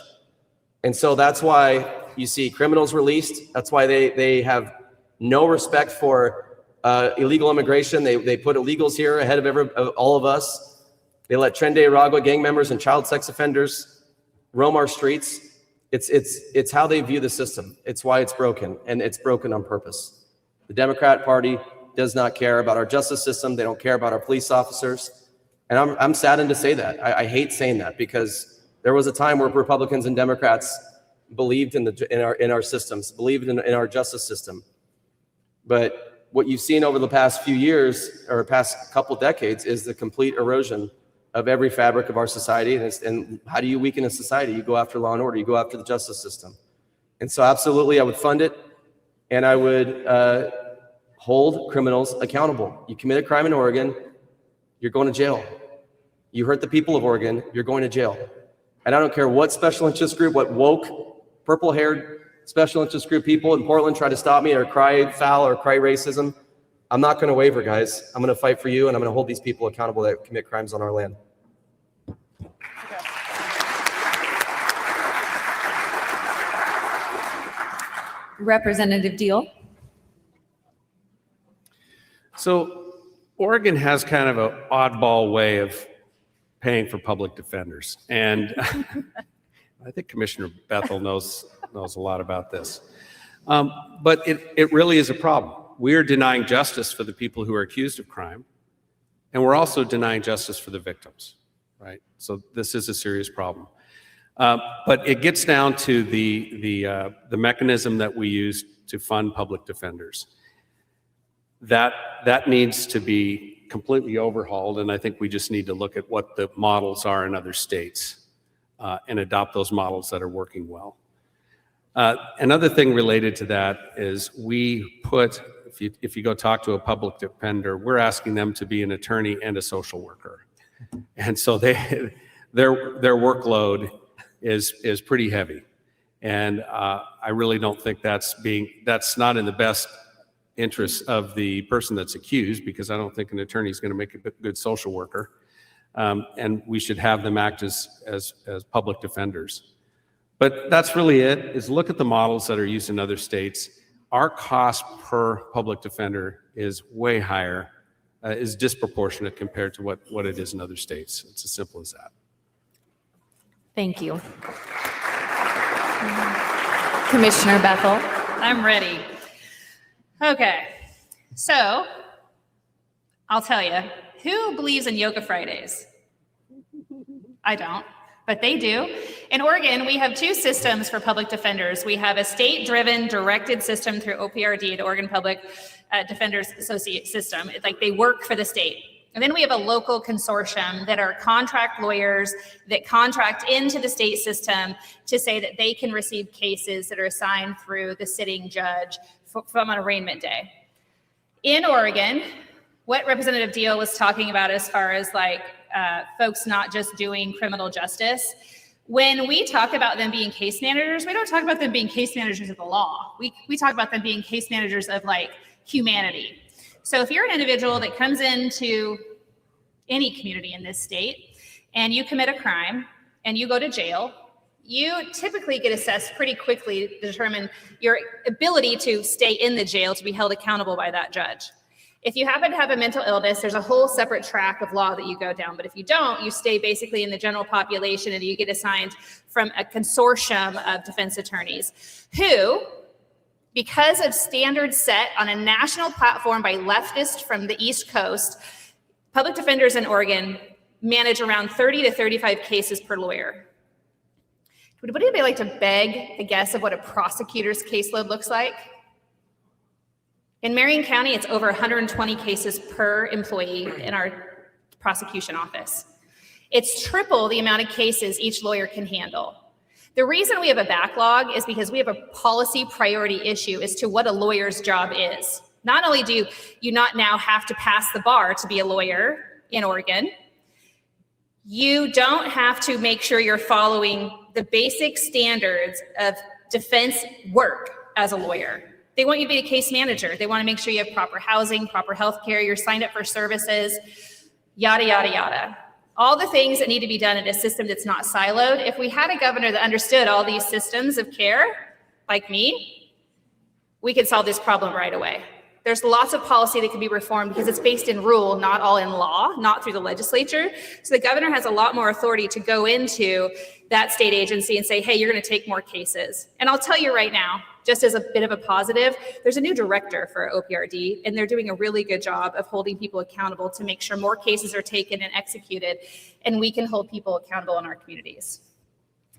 And so that's why you see criminals released. That's why they have no respect for illegal immigration. They put illegals here ahead of all of us. They let Tren de Aragua gang members and child sex offenders roam our streets. It's how they view the system. It's why it's broken, and it's broken on purpose. The Democrat Party does not care about our justice system. They don't care about our police officers. And I'm saddened to say that. I hate saying that, because there was a time where Republicans and Democrats believed in our systems, believed in our justice system. But what you've seen over the past few years, or past couple decades, is the complete erosion of every fabric of our society. And how do you weaken a society? You go after law and order. You go after the justice system. And so absolutely, I would fund it, and I would hold criminals accountable. You commit a crime in Oregon, you're going to jail. You hurt the people of Oregon, you're going to jail. And I don't care what special interest group, what woke, purple-haired special interest group people in Portland try to stop me or cry foul or cry racism. I'm not going to waver, guys. I'm going to fight for you, and I'm going to hold these people accountable that commit crimes on our land. Representative Diehl. So Oregon has kind of an oddball way of paying for public defenders. And I think Commissioner Bethell knows a lot about this. But it really is a problem. We're denying justice for the people who are accused of crime, and we're also denying justice for the victims, right? So this is a serious problem. But it gets down to the mechanism that we use to fund public defenders. That needs to be completely overhauled, and I think we just need to look at what the models are in other states and adopt those models that are working well. Another thing related to that is we put, if you go talk to a public defender, we're asking them to be an attorney and a social worker. And so their workload is pretty heavy. And I really don't think that's not in the best interest of the person that's accused, because I don't think an attorney is going to make a good social worker. and we should have them act as public defenders. But that's really it, is look at the models that are used in other states. Our cost per public defender is way higher, is disproportionate compared to what it is in other states. It's as simple as that. Thank you. Commissioner Bethell. I'm ready. Okay, so I'll tell you, who believes in Yoga Fridays? I don't, but they do. In Oregon, we have two systems for public defenders. We have a state-driven directed system through OPRD, the Oregon Public Defenders Associate system. It's like they work for the state. And then we have a local consortium that are contract lawyers that contract into the state system to say that they can receive cases that are assigned through the sitting judge from an arraignment day. In Oregon, what Representative Diehl was talking about as far as like folks not just doing criminal justice, when we talk about them being case managers, we don't talk about them being case managers of the law. We talk about them being case managers of like humanity. So if you're an individual that comes into any community in this state and you commit a crime and you go to jail, you typically get assessed pretty quickly to determine your ability to stay in the jail to be held accountable by that judge. If you happen to have a mental illness, there's a whole separate track of law that you go down. But if you don't, you stay basically in the general population and you get assigned from a consortium of defense attorneys who, because of standards set on a national platform by leftists from the East Coast, public defenders in Oregon manage around 30 to 35 cases per lawyer. Would anybody like to beg a guess of what a prosecutor's caseload looks like? In Marion County, it's over 120 cases per employee in our prosecution office. It's triple the amount of cases each lawyer can handle. The reason we have a backlog is because we have a policy priority issue as to what a lawyer's job is. Not only do you not now have to pass the bar to be a lawyer in Oregon, you don't have to make sure you're following the basic standards of defense work as a lawyer. They want you to be a case manager. They want to make sure you have proper housing, proper health care, you're signed up for services, yada, yada, yada. All the things that need to be done in a system that's not siloed. If we had a governor that understood all these systems of care, like me, we could solve this problem right away. There's lots of policy that can be reformed because it's based in rule, not all in law, not through the legislature. So the governor has a lot more authority to go into that state agency and say, hey, you're going to take more cases. And I'll tell you right now, just as a bit of a positive, there's a new director for OPRD, and they're doing a really good job of holding people accountable to make sure more cases are taken and executed, and we can hold people accountable in our communities.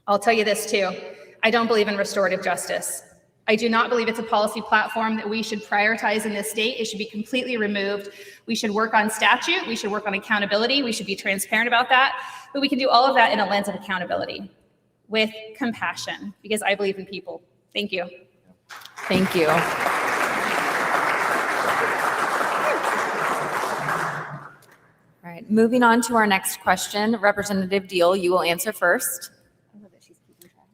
I'll tell you this too, I don't believe in restorative justice. I do not believe it's a policy platform that we should prioritize in this state. It should be completely removed. We should work on statute. We should work on accountability. We should be transparent about that. But we can do all of that in a lens of accountability with compassion, because I believe in people. Thank you. Thank you. All right, moving on to our next question. Representative Diehl, you will answer first.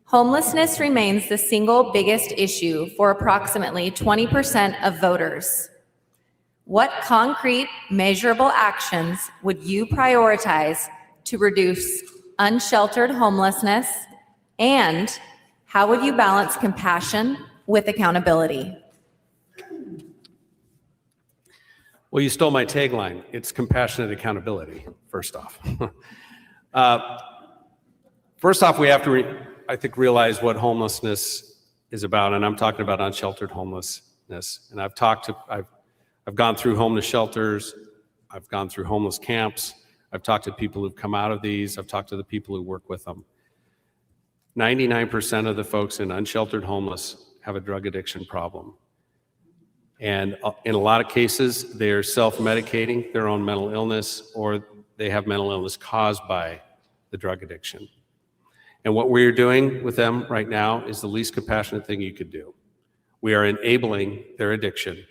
Homelessness remains the single biggest issue for approximately 20% of voters. What concrete, measurable actions would you prioritize to reduce unsheltered homelessness? And how would you balance compassion with accountability? Well, you stole my tagline. It's compassionate accountability, first off. First off, we have to, I think, realize what homelessness is about, and I'm talking about unsheltered homelessness. And I've gone through homeless shelters, I've gone through homeless camps, I've talked to people who've come out of these, I've talked to the people who work with them. 99% of the folks in unsheltered homeless have a drug addiction problem. And in a lot of cases, they're self-medicating their own mental illness, or they have mental illness caused by the drug addiction. And what we're doing with them right now is the least compassionate thing you could do. We are enabling their addiction.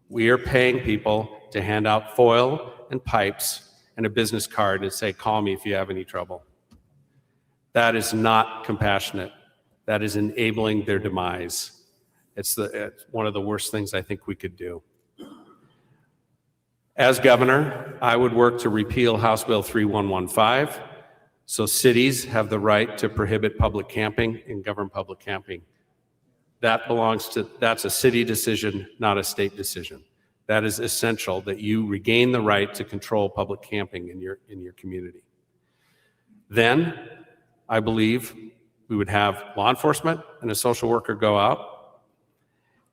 We are paying people to hand out foil and pipes and a business card and say, call me if you have any trouble. That is not compassionate. That is enabling their demise. It's one of the worst things I think we could do. As governor, I would work to repeal House Bill 3115 so cities have the right to prohibit public camping and govern public camping. That's a city decision, not a state decision. That is essential that you regain the right to control public camping in your community. Then I believe we would have law enforcement and a social worker go out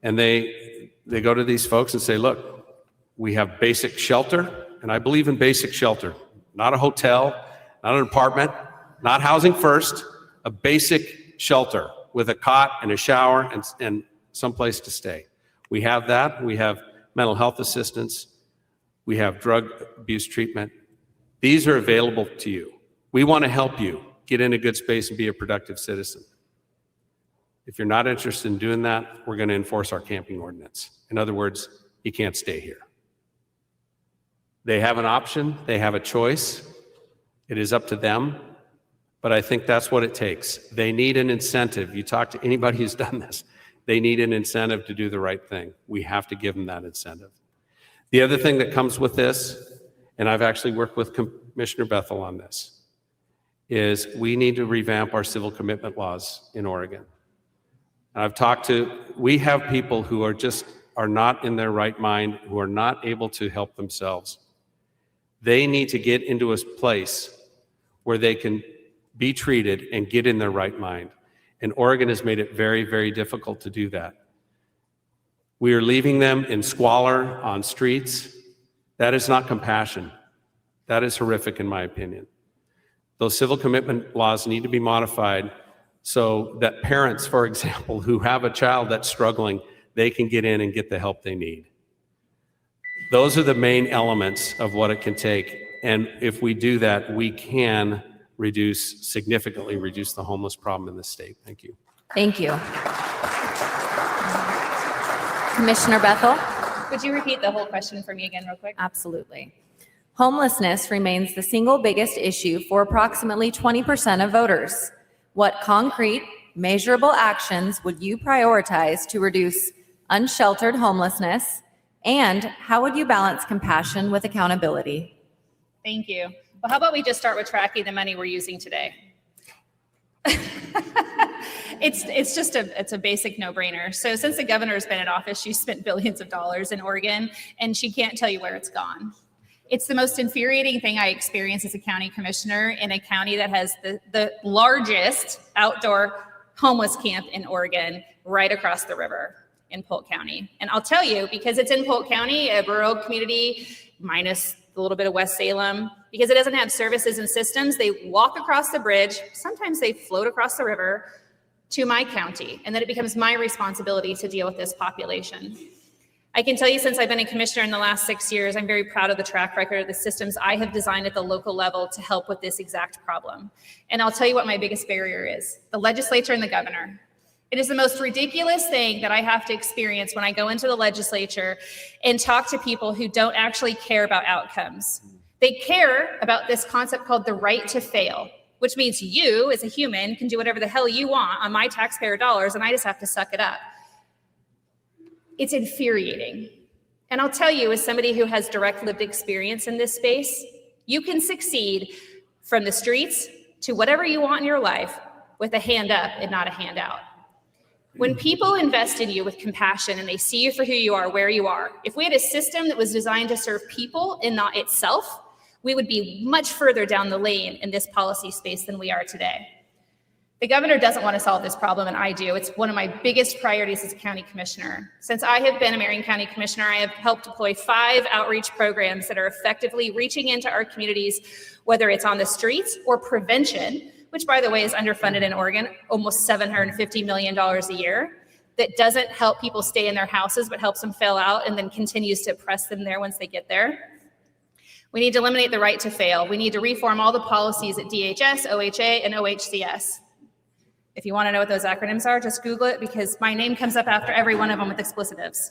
and they go to these folks and say, look, we have basic shelter, and I believe in basic shelter, not a hotel, not an apartment, not housing first, a basic shelter with a cot and a shower and some place to stay. We have that. We have mental health assistance. We have drug abuse treatment. These are available to you. We want to help you get in a good space and be a productive citizen. If you're not interested in doing that, we're going to enforce our camping ordinance. In other words, you can't stay here. They have an option. They have a choice. It is up to them. But I think that's what it takes. They need an incentive. You talk to anybody who's done this. They need an incentive to do the right thing. We have to give them that incentive. The other thing that comes with this, and I've actually worked with Commissioner Bethell on this, is we need to revamp our civil commitment laws in Oregon. We have people who are not in their right mind, who are not able to help themselves. They need to get into a place where they can be treated and get in their right mind. And Oregon has made it very, very difficult to do that. We are leaving them in squalor on streets. That is not compassion. That is horrific in my opinion. Those civil commitment laws need to be modified so that parents, for example, who have a child that's struggling, they can get in and get the help they need. Those are the main elements of what it can take. And if we do that, we can significantly reduce the homeless problem in the state. Thank you. Thank you. Commissioner Bethell? Would you repeat the whole question for me again real quick? Absolutely. Homelessness remains the single biggest issue for approximately 20% of voters. What concrete, measurable actions would you prioritize to reduce unsheltered homelessness? And how would you balance compassion with accountability? Thank you. Well, how about we just start with tracking the money we're using today? It's a basic no-brainer. So since the governor's been in office, she's spent billions of dollars in Oregon, and she can't tell you where it's gone. It's the most infuriating thing I experience as a county commissioner in a county that has the largest outdoor homeless camp in Oregon right across the river in Polk County. And I'll tell you, because it's in Polk County, a rural community, minus a little bit of West Salem, because it doesn't have services and systems, they walk across the bridge, sometimes they float across the river to my county, and then it becomes my responsibility to deal with this population. I can tell you, since I've been a commissioner in the last 6 years, I'm very proud of the track record of the systems I have designed at the local level to help with this exact problem. And I'll tell you what my biggest barrier is: the legislature and the governor. It is the most ridiculous thing that I have to experience when I go into the legislature and talk to people who don't actually care about outcomes. They care about this concept called the right to fail, which means you as a human can do whatever the hell you want on my taxpayer dollars and I just have to suck it up. It's infuriating. And I'll tell you, as somebody who has direct lived experience in this space, you can succeed from the streets to whatever you want in your life with a hand up and not a handout. When people invest in you with compassion and they see you for who you are, where you are, if we had a system that was designed to serve people and not itself, we would be much further down the lane in this policy space than we are today. The governor doesn't want to solve this problem, and I do. It's one of my biggest priorities as a county commissioner. Since I have been a Marion County commissioner, I have helped deploy 5 outreach programs that are effectively reaching into our communities, whether it's on the streets or prevention, which, by the way, is underfunded in Oregon, almost $750 million a year, that doesn't help people stay in their houses, but helps them fail out and then continues to oppress them there once they get there. We need to eliminate the right to fail. We need to reform all the policies at DHS, OHA, and OHCS. If you want to know what those acronyms are, just Google it, because my name comes up after every one of them with explicitives.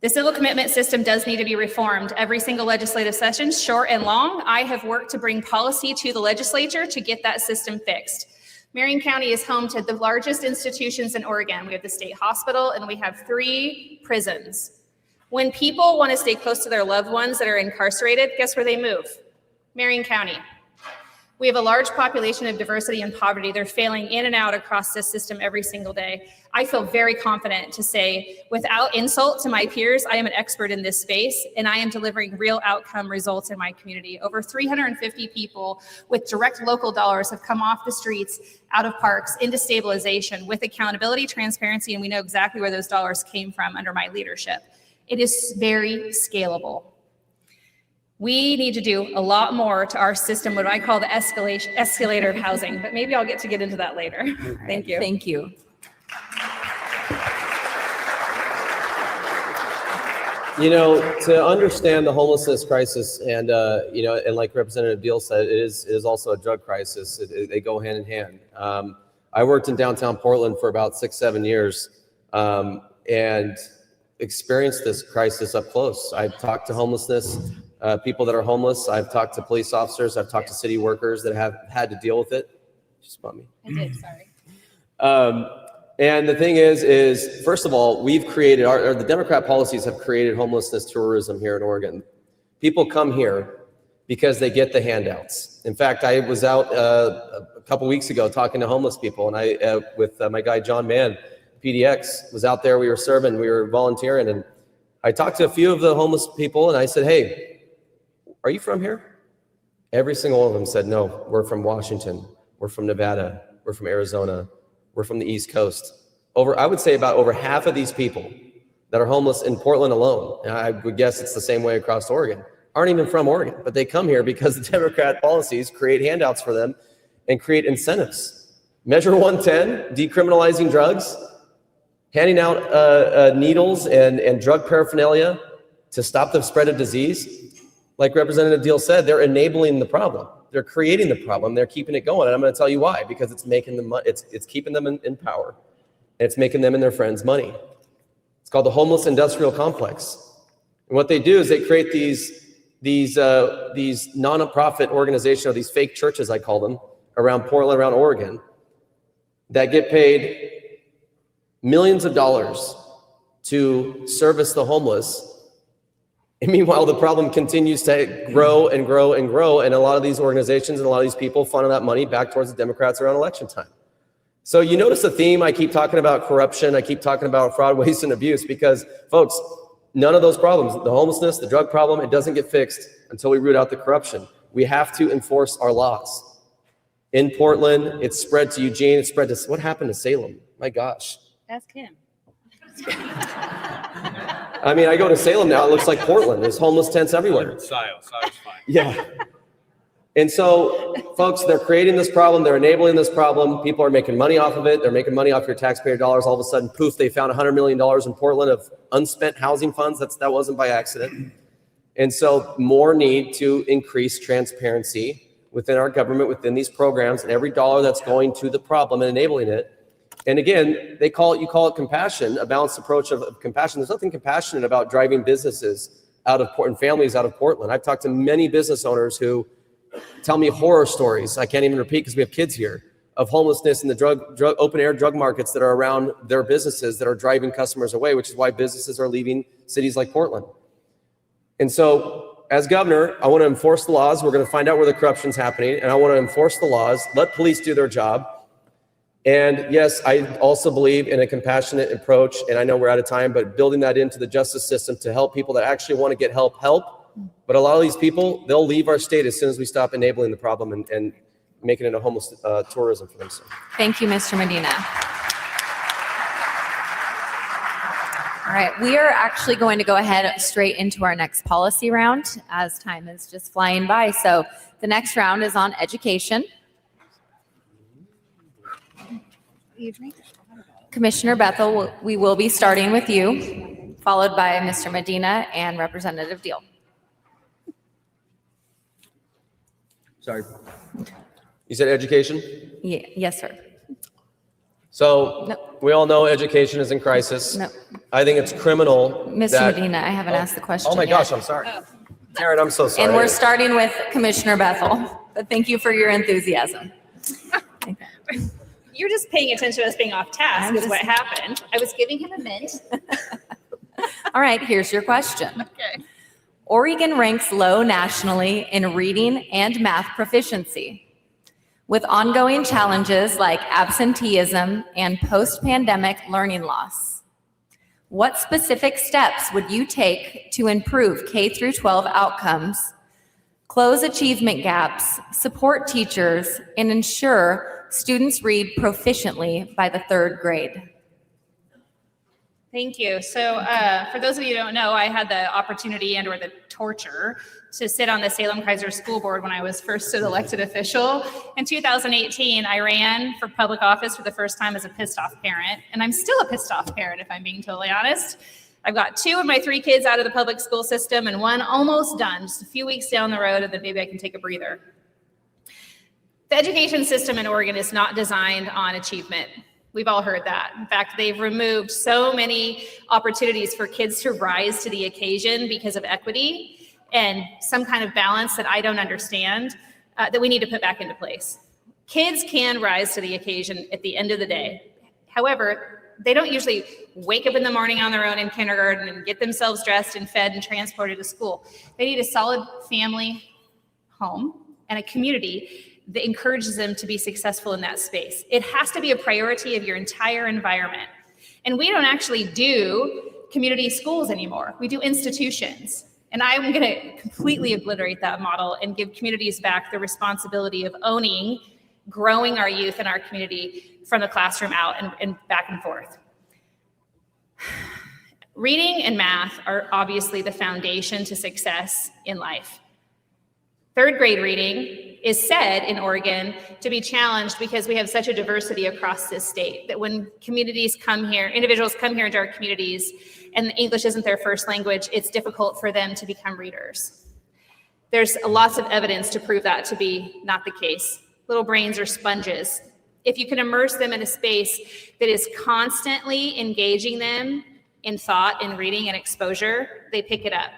The civil commitment system does need to be reformed. Every single legislative session, short and long, I have worked to bring policy to the legislature to get that system fixed. Marion County is home to the largest institutions in Oregon. We have the state hospital and we have 3 prisons. When people want to stay close to their loved ones that are incarcerated, guess where they move? Marion County. We have a large population of diversity and poverty. They're failing in and out across this system every single day. I feel very confident to say, without insult to my peers, I am an expert in this space, and I am delivering real outcome results in my community. Over 350 people with direct local dollars have come off the streets, out of parks, into stabilization with accountability, transparency, and we know exactly where those dollars came from under my leadership. It is very scalable. We need to do a lot more to our system, what I call the escalator of housing, but maybe I'll get into that later. Thank you. Thank you. You know, to understand the homelessness crisis, and and like Representative Diehl said, it is also a drug crisis. They go hand in hand. I worked in downtown Portland for about 6-7 years, and experienced this crisis up close. I've talked to homelessness people that are homeless. I've talked to police officers. I've talked to city workers that have had to deal with it. Just spun me. I did, sorry. And the thing is first of all, we've created, the Democrat policies have created homelessness tourism here in Oregon. People come here because they get the handouts. In fact, I was out a couple weeks ago talking to homeless people, and I, with my guy, John Mann, PDX, was out there, we were serving, we were volunteering, and I talked to a few of the homeless people, and I said, hey, are you from here? Every single one of them said, no, we're from Washington, we're from Nevada, we're from Arizona, we're from the East Coast. I would say about over half of these people that are homeless in Portland alone, and I would guess it's the same way across Oregon, aren't even from Oregon, but they come here because the Democrat policies create handouts for them and create incentives. Measure 110, decriminalizing drugs, handing out needles and drug paraphernalia to stop the spread of disease. Like Representative Diehl said, they're enabling the problem. They're creating the problem. They're keeping it going. And I'm going to tell you why, because it's making them, it's keeping them in power. And it's making them and their friends money. It's called the homeless industrial complex. And what they do is they create these non-profit organizations, or these fake churches, I call them, around Portland, around Oregon, that get paid millions of dollars to service the homeless. And meanwhile, the problem continues to grow and grow and grow. And a lot of these organizations and a lot of these people funnel that money back towards the Democrats around election time. So you notice the theme, I keep talking about corruption, I keep talking about fraud, waste, and abuse, because folks, none of those problems, the homelessness, the drug problem, it doesn't get fixed until we root out the corruption. We have to enforce our laws. In Portland, it's spread to Eugene, it's spread to, what happened to Salem? My gosh. Ask him. I mean, I go to Salem now, it looks like Portland. There's homeless tents everywhere. Sile's fine. Yeah. And so, folks, they're creating this problem. They're enabling this problem. People are making money off of it. They're making money off your taxpayer dollars. All of a sudden, poof, they found $100 million in Portland of unspent housing funds. That wasn't by accident. And so more need to increase transparency within our government, within these programs, and every dollar that's going to the problem and enabling it. And again, you call it compassion, a balanced approach of compassion. There's nothing compassionate about driving businesses out of Portland, families out of Portland. I've talked to many business owners who tell me horror stories, I can't even repeat because we have kids here, of homelessness in the open air drug markets that are around their businesses that are driving customers away, which is why businesses are leaving cities like Portland. And so as governor, I want to enforce the laws. We're going to find out where the corruption's happening, and I want to enforce the laws, let police do their job. And yes, I also believe in a compassionate approach, and I know we're out of time, but building that into the justice system to help people that actually want to get help. But a lot of these people, they'll leave our state as soon as we stop enabling the problem and making it a homeless tourism for them. So. Thank you, Mr. Medina. All right, we are actually going to go ahead straight into our next policy round as time is just flying by. So the next round is on education. Commissioner Bethell, we will be starting with you, followed by Mr. Medina and Representative Diehl. Sorry. You said education? Yeah, yes, sir. So No. we all know education is in crisis. No. I think it's criminal. Mr. Medina, I haven't asked the question Oh my yet. gosh, I'm sorry. Taren, I'm so sorry. And we're starting with Commissioner Bethell, but thank you for your enthusiasm. You're just paying attention to us being off task is what happened. I was giving him a mint. All right, here's your question. Okay. Oregon ranks low nationally in reading and math proficiency. With ongoing challenges like absenteeism and post-pandemic learning loss, what specific steps would you take to improve K through 12 outcomes, close achievement gaps, support teachers, and ensure students read proficiently by the 3rd grade? Thank you. So for those of you who don't know, I had the opportunity and or the torture to sit on the Salem-Keizer School Board when I was first an elected official. In 2018, I ran for public office for the first time as a pissed off parent. And I'm still a pissed off parent, if I'm being totally honest. I've got 2 of my 3 kids out of the public school system and 1 almost done, just a few weeks down the road, and then maybe I can take a breather. The education system in Oregon is not designed on achievement. We've all heard that. In fact, they've removed so many opportunities for kids to rise to the occasion because of equity and some kind of balance that I don't understand that we need to put back into place. Kids can rise to the occasion at the end of the day. However, they don't usually wake up in the morning on their own in kindergarten and get themselves dressed and fed and transported to school. They need a solid family home and a community that encourages them to be successful in that space. It has to be a priority of your entire environment. And we don't actually do community schools anymore. We do institutions. And I'm going to completely obliterate that model and give communities back the responsibility of owning, growing our youth in our community from the classroom out and back and forth. Reading and math are obviously the foundation to success in life. 3rd grade reading is said in Oregon to be challenged because we have such a diversity across this state that when communities come here, individuals come here into our communities and English isn't their first language, it's difficult for them to become readers. There's lots of evidence to prove that to be not the case. Little brains are sponges. If you can immerse them in a space that is constantly engaging them in thought and reading and exposure, they pick it up.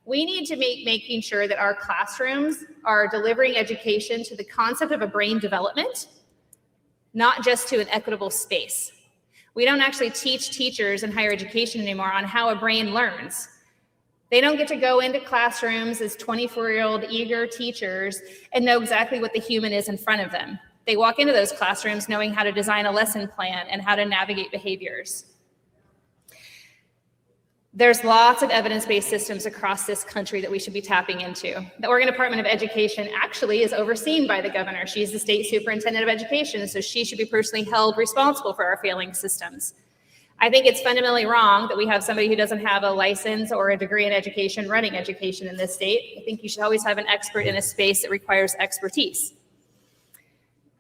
We need to making sure that our classrooms are delivering education to the concept of a brain development, not just to an equitable space. We don't actually teach teachers in higher education anymore on how a brain learns. They don't get to go into classrooms as 24-year-old eager teachers and know exactly what the human is in front of them. They walk into those classrooms knowing how to design a lesson plan and how to navigate behaviors. There's lots of evidence-based systems across this country that we should be tapping into. The Oregon Department of Education actually is overseen by the governor. She's the state superintendent of education, so she should be personally held responsible for our failing systems. I think it's fundamentally wrong that we have somebody who doesn't have a license or a degree in education running education in this state. I think you should always have an expert in a space that requires expertise.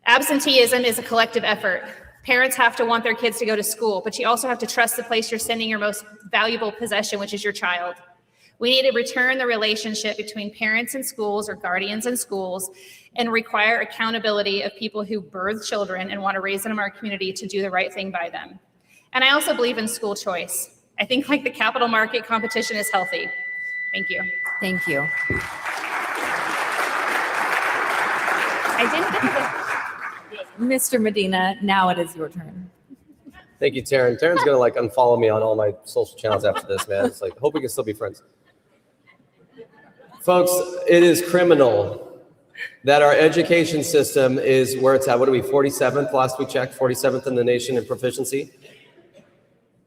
Absenteeism is a collective effort. Parents have to want their kids to go to school, but you also have to trust the place you're sending your most valuable possession, which is your child. We need to return the relationship between parents and schools or guardians and schools and require accountability of people who birth children and want to raise them in our community to do the right thing by them. And I also believe in school choice. I think like the capital market competition is healthy. Thank you. Thank you. I didn't get to Mr. Medina, now it is your turn. Thank you, Taren. Taren's gonna like unfollow me on all my social channels after this, man. It's like, hope we can still be friends. Folks, it is criminal that our education system is where it's at. What are we, 47th? Last we checked, 47th in the nation in proficiency.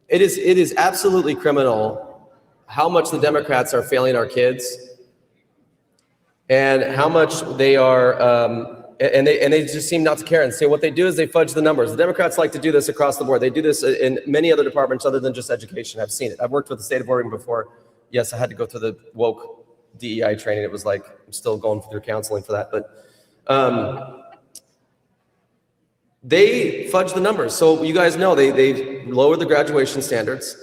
It is absolutely criminal how much the Democrats are failing our kids and how much they are, and they just seem not to care. And so what they do is they fudge the numbers. The Democrats like to do this across the board. They do this in many other departments other than just education. I've seen it. I've worked with the state of Oregon before. Yes, I had to go through the woke DEI training. It was like, I'm still going through counseling for that. But they fudge the numbers. So you guys know they lower the graduation standards.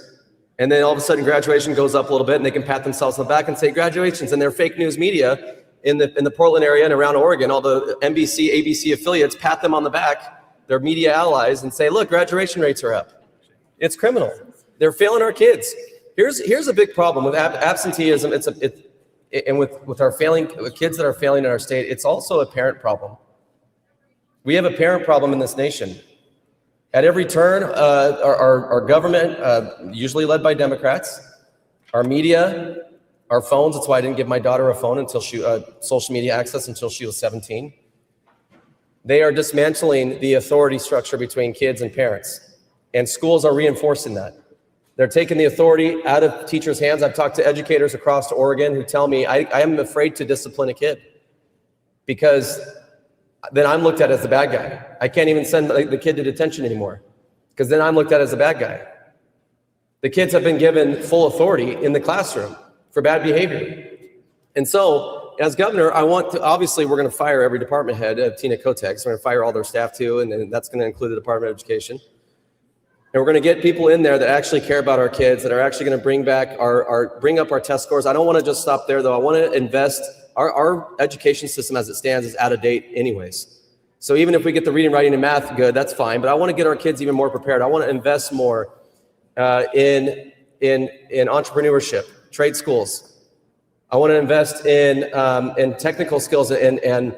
And then all of a sudden graduation goes up a little bit and they can pat themselves on the back and say graduations. And their fake news media in the Portland area and around Oregon, all the NBC, ABC affiliates pat them on the back, their media allies, and say, look, graduation rates are up. It's criminal. They're failing our kids. Here's a big problem with absenteeism. And with our with kids that are failing in our state, it's also a parent problem. We have a parent problem in this nation. At every turn, our government, usually led by Democrats, our media, our phones. That's why I didn't give my daughter a phone until social media access until she was 17. They are dismantling the authority structure between kids and parents, and schools are reinforcing that. They're taking the authority out of teachers' hands. I've talked to educators across Oregon who tell me I am afraid to discipline a kid because then I'm looked at as the bad guy. I can't even send the kid to detention anymore because then I'm looked at as the bad guy. The kids have been given full authority in the classroom for bad behavior. And so as governor, I want to, obviously we're going to fire every department head of Tina Kotex. We're going to fire all their staff too, and that's going to include the Department of Education. And we're going to get people in there that actually care about our kids, that are actually going to bring back bring up our test scores. I don't want to just stop there though. I want to invest. Our education system as it stands is out of date anyways. So even if we get the reading, writing, and math good, that's fine. But I want to get our kids even more prepared. I want to invest more in entrepreneurship, trade schools. I want to invest in technical skills and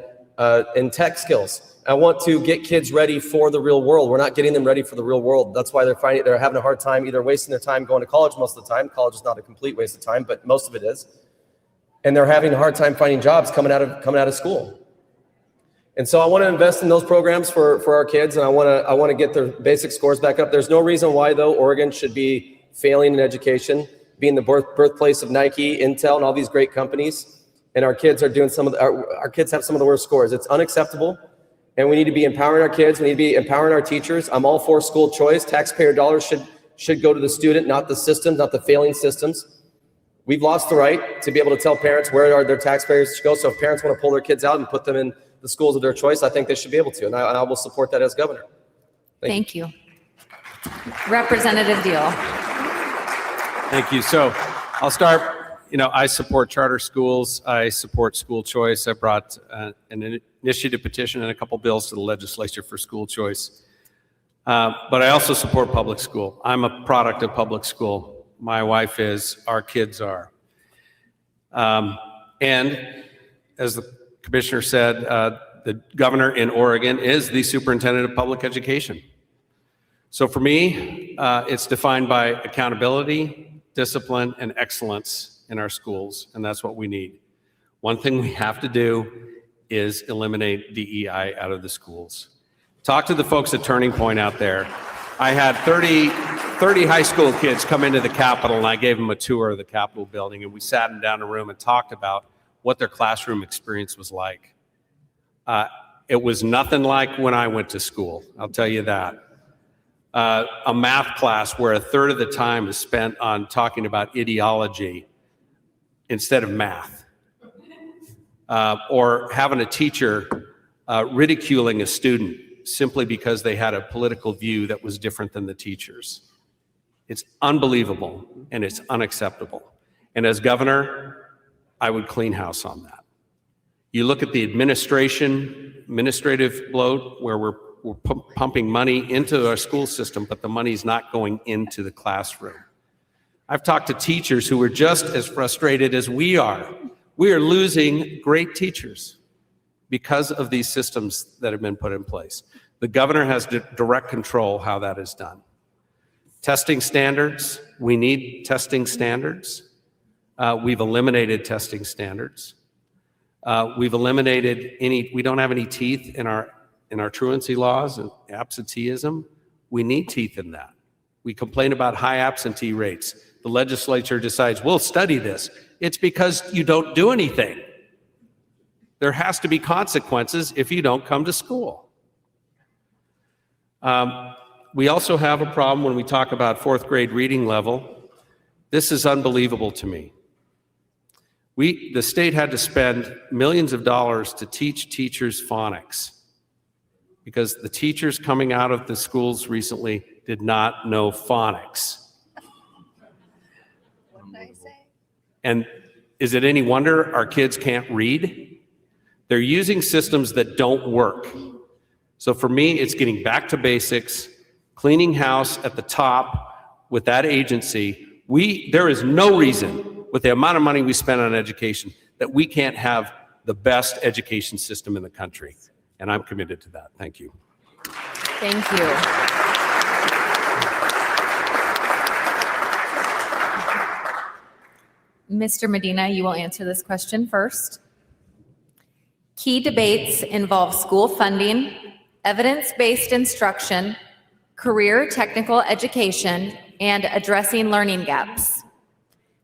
in tech skills. I want to get kids ready for the real world. We're not getting them ready for the real world. That's why they're having a hard time either wasting their time going to college most of the time. College is not a complete waste of time, but most of it is. And they're having a hard time finding jobs coming out of school. And so I want to invest in those programs for our kids, and I want to get their basic scores back up. There's no reason why though Oregon should be failing in education, being the birthplace of Nike, Intel, and all these great companies. And our kids are doing our kids have some of the worst scores. It's unacceptable. And we need to be empowering our kids. We need to be empowering our teachers. I'm all for school choice. Taxpayer dollars should go to the student, not the system, not the failing systems. We've lost the right to be able to tell parents where their taxpayers should go. So if parents want to pull their kids out and put them in the schools of their choice, I think they should be able to. And I will support that as governor. Thank you. Representative Diehl. Thank you. So I'll start. I support charter schools. I support school choice. I brought an initiative petition and a couple bills to the legislature for school choice. But I also support public school. I'm a product of public school. My wife is, our kids are. And as the commissioner said, the governor in Oregon is the superintendent of public education. So for me, it's defined by accountability, discipline, and excellence in our schools, and that's what we need. One thing we have to do is eliminate DEI out of the schools. Talk to the folks at Turning Point out there. I had 30 high school kids come into the Capitol, and I gave them a tour of the Capitol building, and we sat them down in a room and talked about what their classroom experience was like. It was nothing like when I went to school, I'll tell you that. A math class where a third of the time is spent on talking about ideology instead of math, or having a teacher ridiculing a student simply because they had a political view that was different than the teacher's. It's unbelievable and it's unacceptable. And as governor, I would clean house on that. You look at the administrative load where we're pumping money into our school system, but the money's not going into the classroom. I've talked to teachers who are just as frustrated as we are. We are losing great teachers because of these systems that have been put in place. The governor has direct control how that is done. Testing standards, we need testing standards. We've eliminated testing standards. We've eliminated we don't have any teeth in our truancy laws and absenteeism. We need teeth in that. We complain about high absentee rates. The legislature decides, we'll study this. It's because you don't do anything. There has to be consequences if you don't come to school. We also have a problem when we talk about fourth grade reading level. This is unbelievable to me. The state had to spend millions of dollars to teach teachers phonics because the teachers coming out of the schools recently did not know phonics. What did I say? And is it any wonder our kids can't read? They're using systems that don't work. So for me, it's getting back to basics, cleaning house at the top with that agency. There is no reason with the amount of money we spend on education that we can't have the best education system in the country. And I'm committed to that. Thank you. Thank you. Mr. Medina, you will answer this question first. Key debates involve school funding, evidence-based instruction, career technical education, and addressing learning gaps.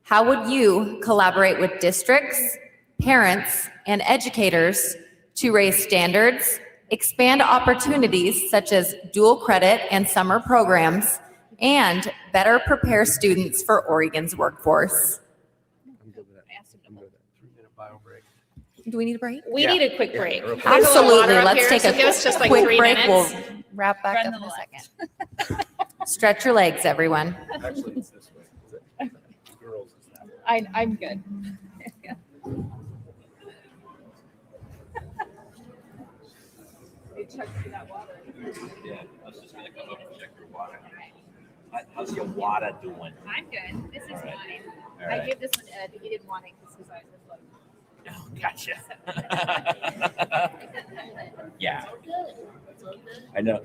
How would you collaborate with districts, parents, and educators to raise standards, expand opportunities such as dual credit and summer programs, and better prepare students for Oregon's workforce? Do we need a break? We need a quick break. There's a little Absolutely. water up Let's here, take so a give us just like quick 3 break. minutes. We'll wrap back Run up the in a left. second. Stretch your legs, everyone. Actually, it's this way. Girls is that way. I'm good. Yeah, I was just gonna come up and check your water. How's your water doing? I'm good. This is All right. mine. All I right. gave this one to Ed, but he didn't want it because his eyes were floating. Oh, gotcha. Yeah. I know.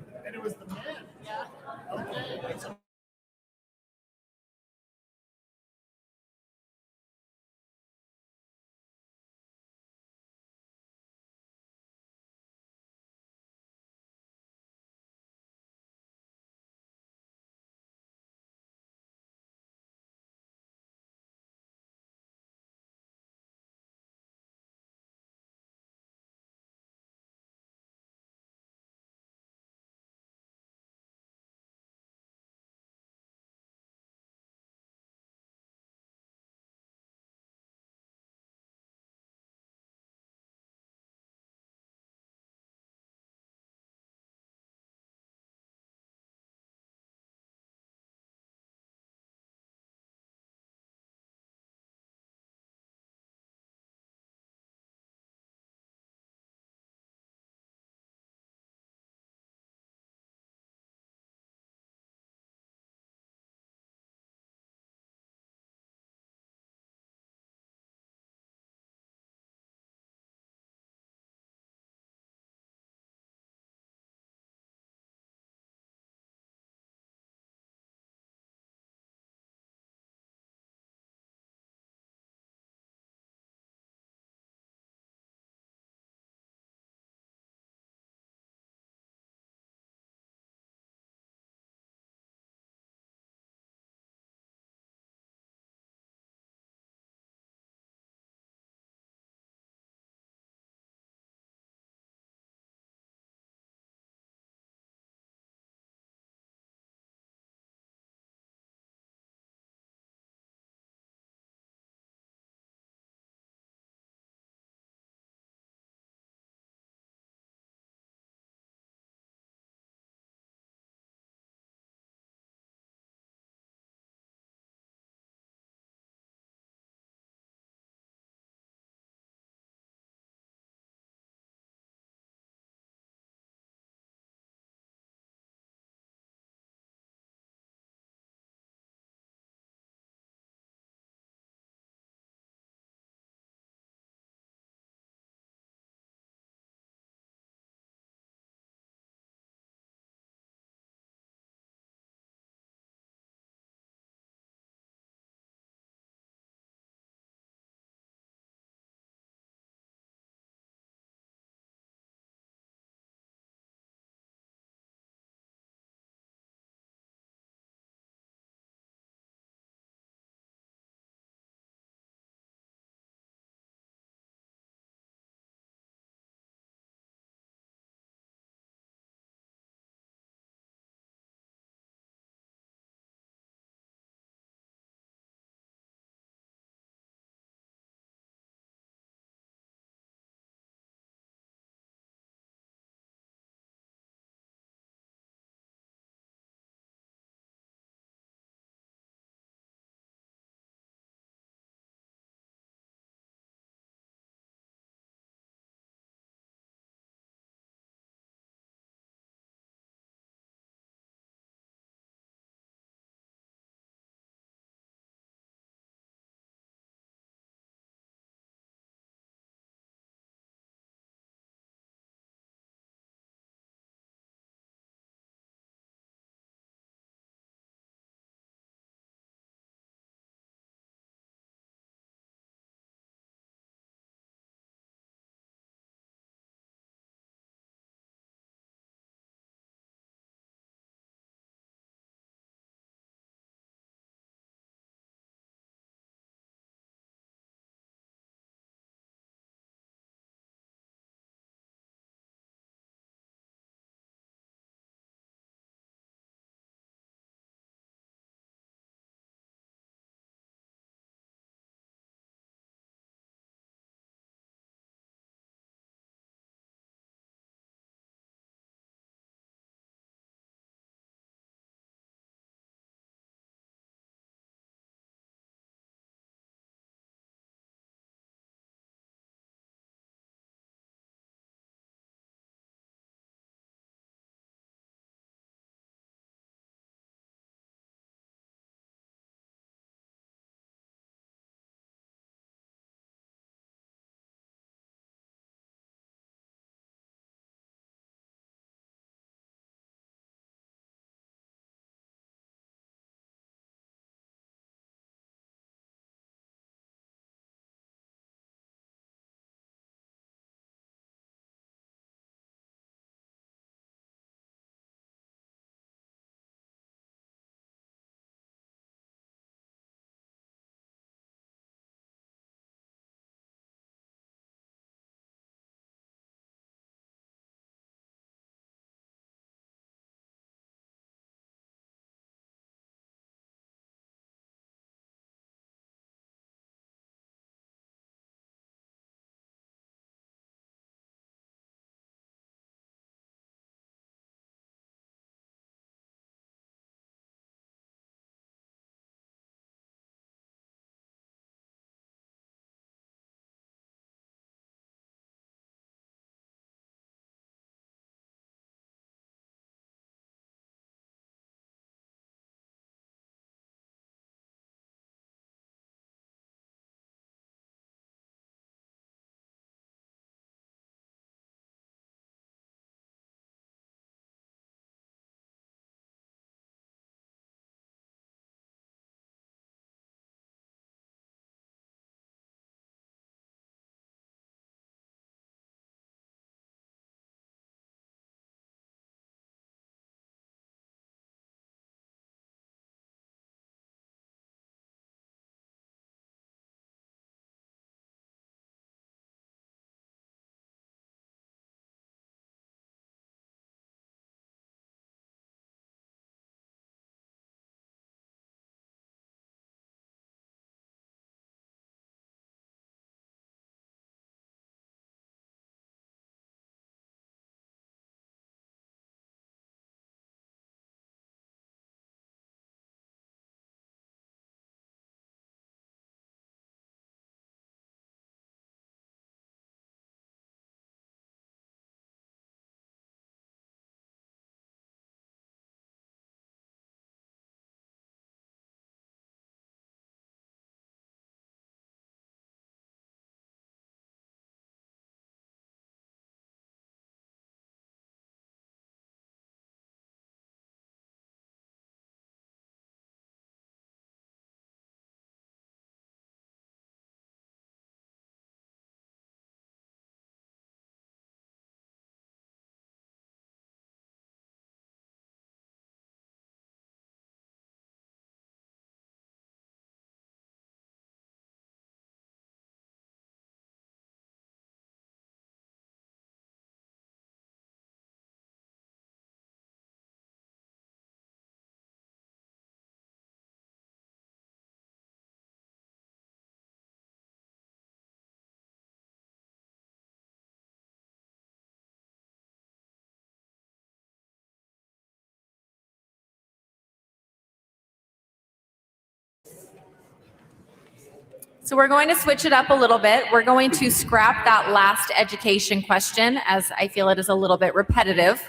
So we're going to switch it up a little bit. We're going to scrap that last education question as I feel it is a little bit repetitive.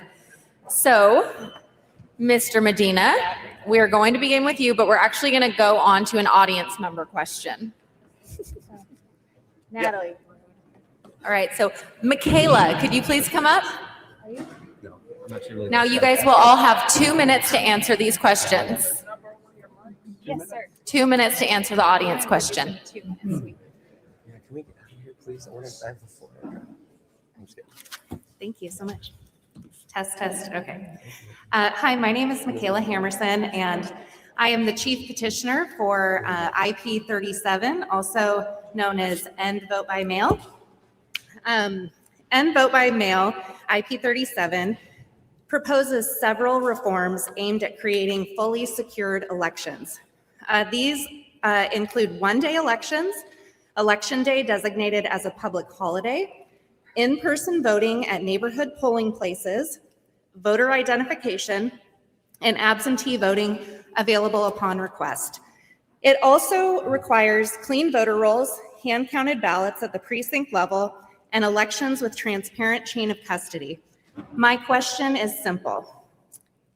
So, Mr. Medina, we're going to begin with you, but we're actually going to go on to an audience member question. Natalie. All right, so Michaela, could you please come up? Now you guys will all have 2 minutes to answer these questions. Yes, sir. 2 minutes to answer the audience question. Yeah, can we get out of here, please? I want to dive before. I'm just kidding. Thank you so much. Test, test, okay. Hi, my name is Michaela Hammerson, and I am the chief petitioner for IP 37, also known as End Vote by Mail. End Vote by Mail, IP 37, proposes several reforms aimed at creating fully secured elections. These include one-day elections, election day designated as a public holiday, in-person voting at neighborhood polling places, voter identification, and absentee voting available upon request. It also requires clean voter rolls, hand-counted ballots at the precinct level, and elections with transparent chain of custody. My question is simple.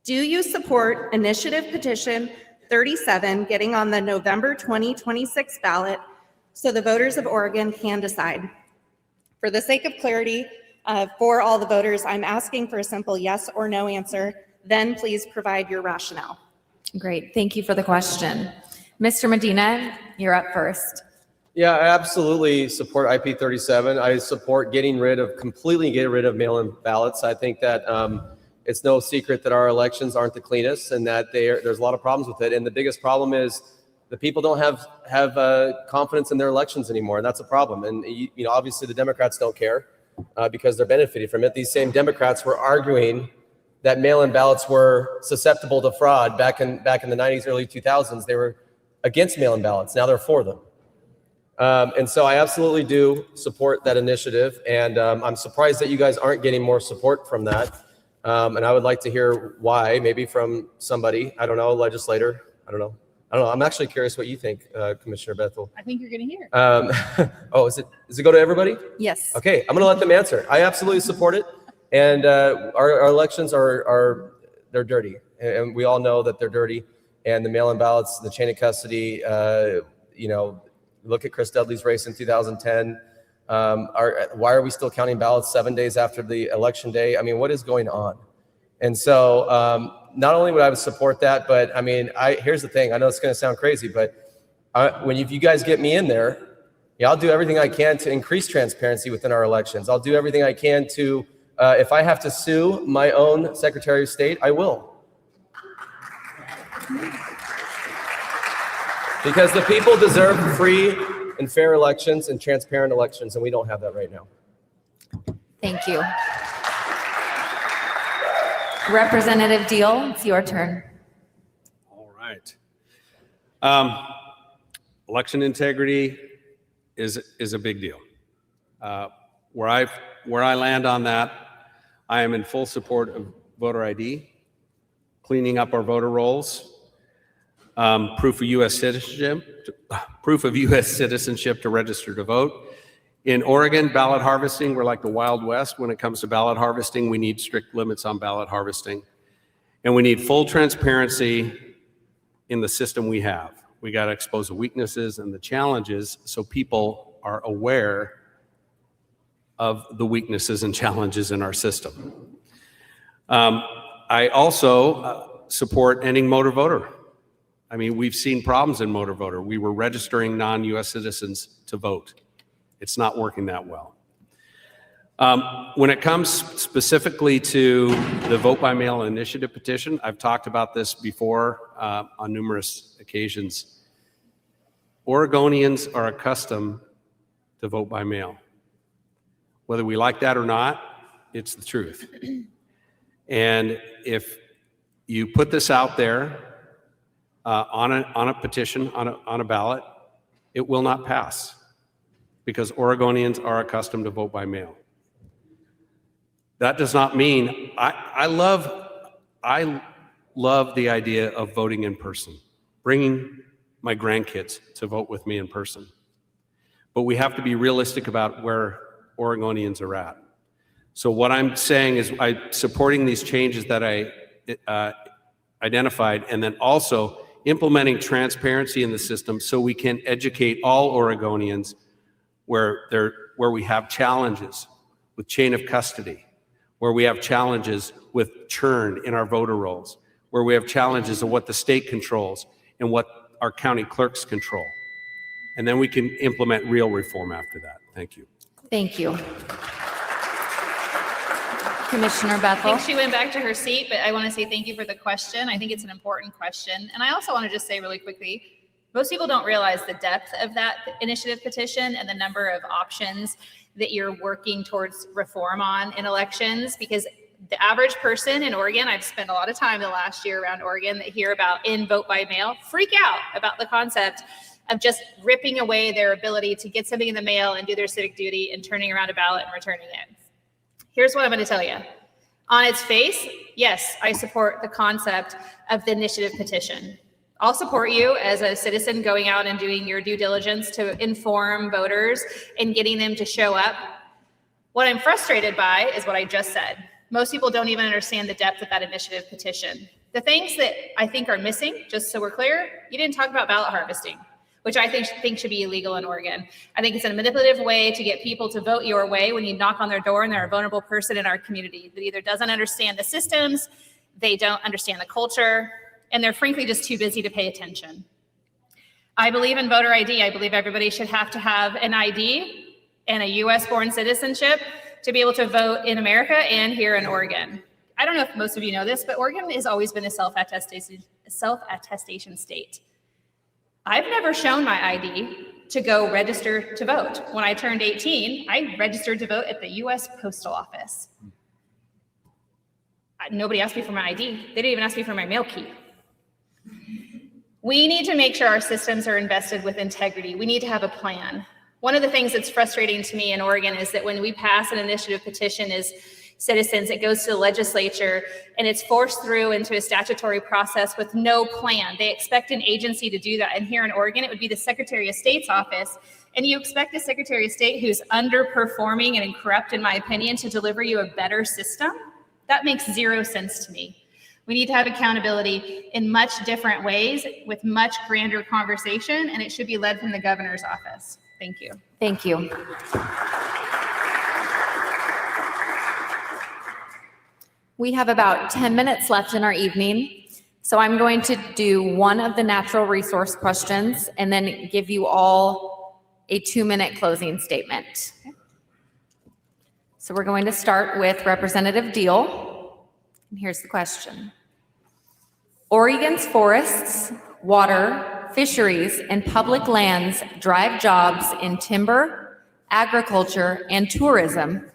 Do you support initiative petition 37 getting on the November 2026 ballot so the voters of Oregon can decide? For the sake of clarity, for all the voters, I'm asking for a simple yes or no answer. Then please provide your rationale. Great, thank you for the question. Mr. Medina, you're up first. Yeah, I absolutely support IP 37. I support completely getting rid of mail-in ballots. I think that it's no secret that our elections aren't the cleanest and that there's a lot of problems with it. And the biggest problem is the people don't have confidence in their elections anymore, and that's a problem. And obviously the Democrats don't care because they're benefiting from it. These same Democrats were arguing that mail-in ballots were susceptible to fraud back in the 90s, early 2000s. They were against mail-in ballots. Now they're for them. And so I absolutely do support that initiative, and I'm surprised that you guys aren't getting more support from that. And I would like to hear why, maybe from somebody, I don't know, legislator, I don't know. I'm actually curious what you think, Commissioner Bethell. I think you're going to hear. Does it go to everybody? Yes. Okay, I'm going to let them answer. I absolutely support it, and our elections they're dirty, and we all know that they're dirty. And the mail-in ballots, the chain of custody, look at Chris Dudley's race in 2010. Why are we still counting ballots 7 days after the election day? I mean, what is going on? And so not only would I support that, but I mean, here's the thing. I know it's going to sound crazy, but if you guys get me in there, I'll do everything I can to increase transparency within our elections. I'll do everything I can to, if I have to sue my own Secretary of State, I will. Because the people deserve free and fair elections and transparent elections, and we don't have that right now. Thank you. Representative Diehl, it's your turn. All right. Election integrity is a big deal. Where I land on that, I am in full support of voter ID, cleaning up our voter rolls, proof of U.S. citizenship to register to vote. In Oregon, ballot harvesting, we're like the Wild West when it comes to ballot harvesting. We need strict limits on ballot harvesting. And we need full transparency in the system we have. We got to expose the weaknesses and the challenges so people are aware of the weaknesses and challenges in our system. I also support ending motor voter. I mean, we've seen problems in motor voter. We were registering non-U.S. citizens to vote. It's not working that well. When it comes specifically to the vote by mail initiative petition, I've talked about this before on numerous occasions. Oregonians are accustomed to vote by mail. Whether we like that or not, it's the truth. And if you put this out there on a petition, on a ballot, it will not pass because Oregonians are accustomed to vote by mail. That does not mean I love the idea of voting in person, bringing my grandkids to vote with me in person. but we have to be realistic about where Oregonians are at. So what I'm saying is I'm supporting these changes that I identified, and then also implementing transparency in the system so we can educate all Oregonians where we have challenges with chain of custody, where we have challenges with churn in our voter rolls, where we have challenges of what the state controls and what our county clerks control. And then we can implement real reform after that. Thank you. Thank you. Commissioner I Bethell. think she went back to her seat, but I want to say thank you for the question. I think it's an important question. And I also want to just say really quickly, most people don't realize the depth of that initiative petition and the number of options that you're working towards reform on in elections, because the average person in Oregon, I've spent a lot of time the last year around Oregon, that hear about in vote by mail, freak out about the concept of just ripping away their ability to get something in the mail and do their civic duty and turning around a ballot and returning it. Here's what I'm going to tell you. On its face, yes, I support the concept of the initiative petition. I'll support you as a citizen going out and doing your due diligence to inform voters and getting them to show up. What I'm frustrated by is what I just said. Most people don't even understand the depth of that initiative petition. The things that I think are missing, just so we're clear, you didn't talk about ballot harvesting, which I think should be illegal in Oregon. I think it's a manipulative way to get people to vote your way when you knock on their door and they're a vulnerable person in our community that either doesn't understand the systems, they don't understand the culture, and they're frankly just too busy to pay attention. I believe in voter ID. I believe everybody should have to have an ID and a US-born citizenship to be able to vote in America and here in Oregon. I don't know if most of you know this, but Oregon has always been a self-attestation state. I've never shown my ID to go register to vote. When I turned 18, I registered to vote at the US Postal Office. Nobody asked me for my ID. They didn't even ask me for my mail key. We need to make sure our systems are invested with integrity. We need to have a plan. One of the things that's frustrating to me in Oregon is that when we pass an initiative petition as citizens, it goes to the legislature and it's forced through into a statutory process with no plan. They expect an agency to do that. And here in Oregon, it would be the Secretary of State's office. And you expect a Secretary of State who's underperforming and corrupt, in my opinion, to deliver you a better system? That makes zero sense to me. We need to have accountability in much different ways with much grander conversation, and it should be led from the governor's office. Thank you. Thank you. We have about 10 minutes left in our evening, so I'm going to do one of the natural resource questions and then give you all a 2-minute closing statement. So we're going to start with Representative Diehl. And here's the question. Oregon's forests, water, fisheries, and public lands drive jobs in timber, agriculture, and tourism,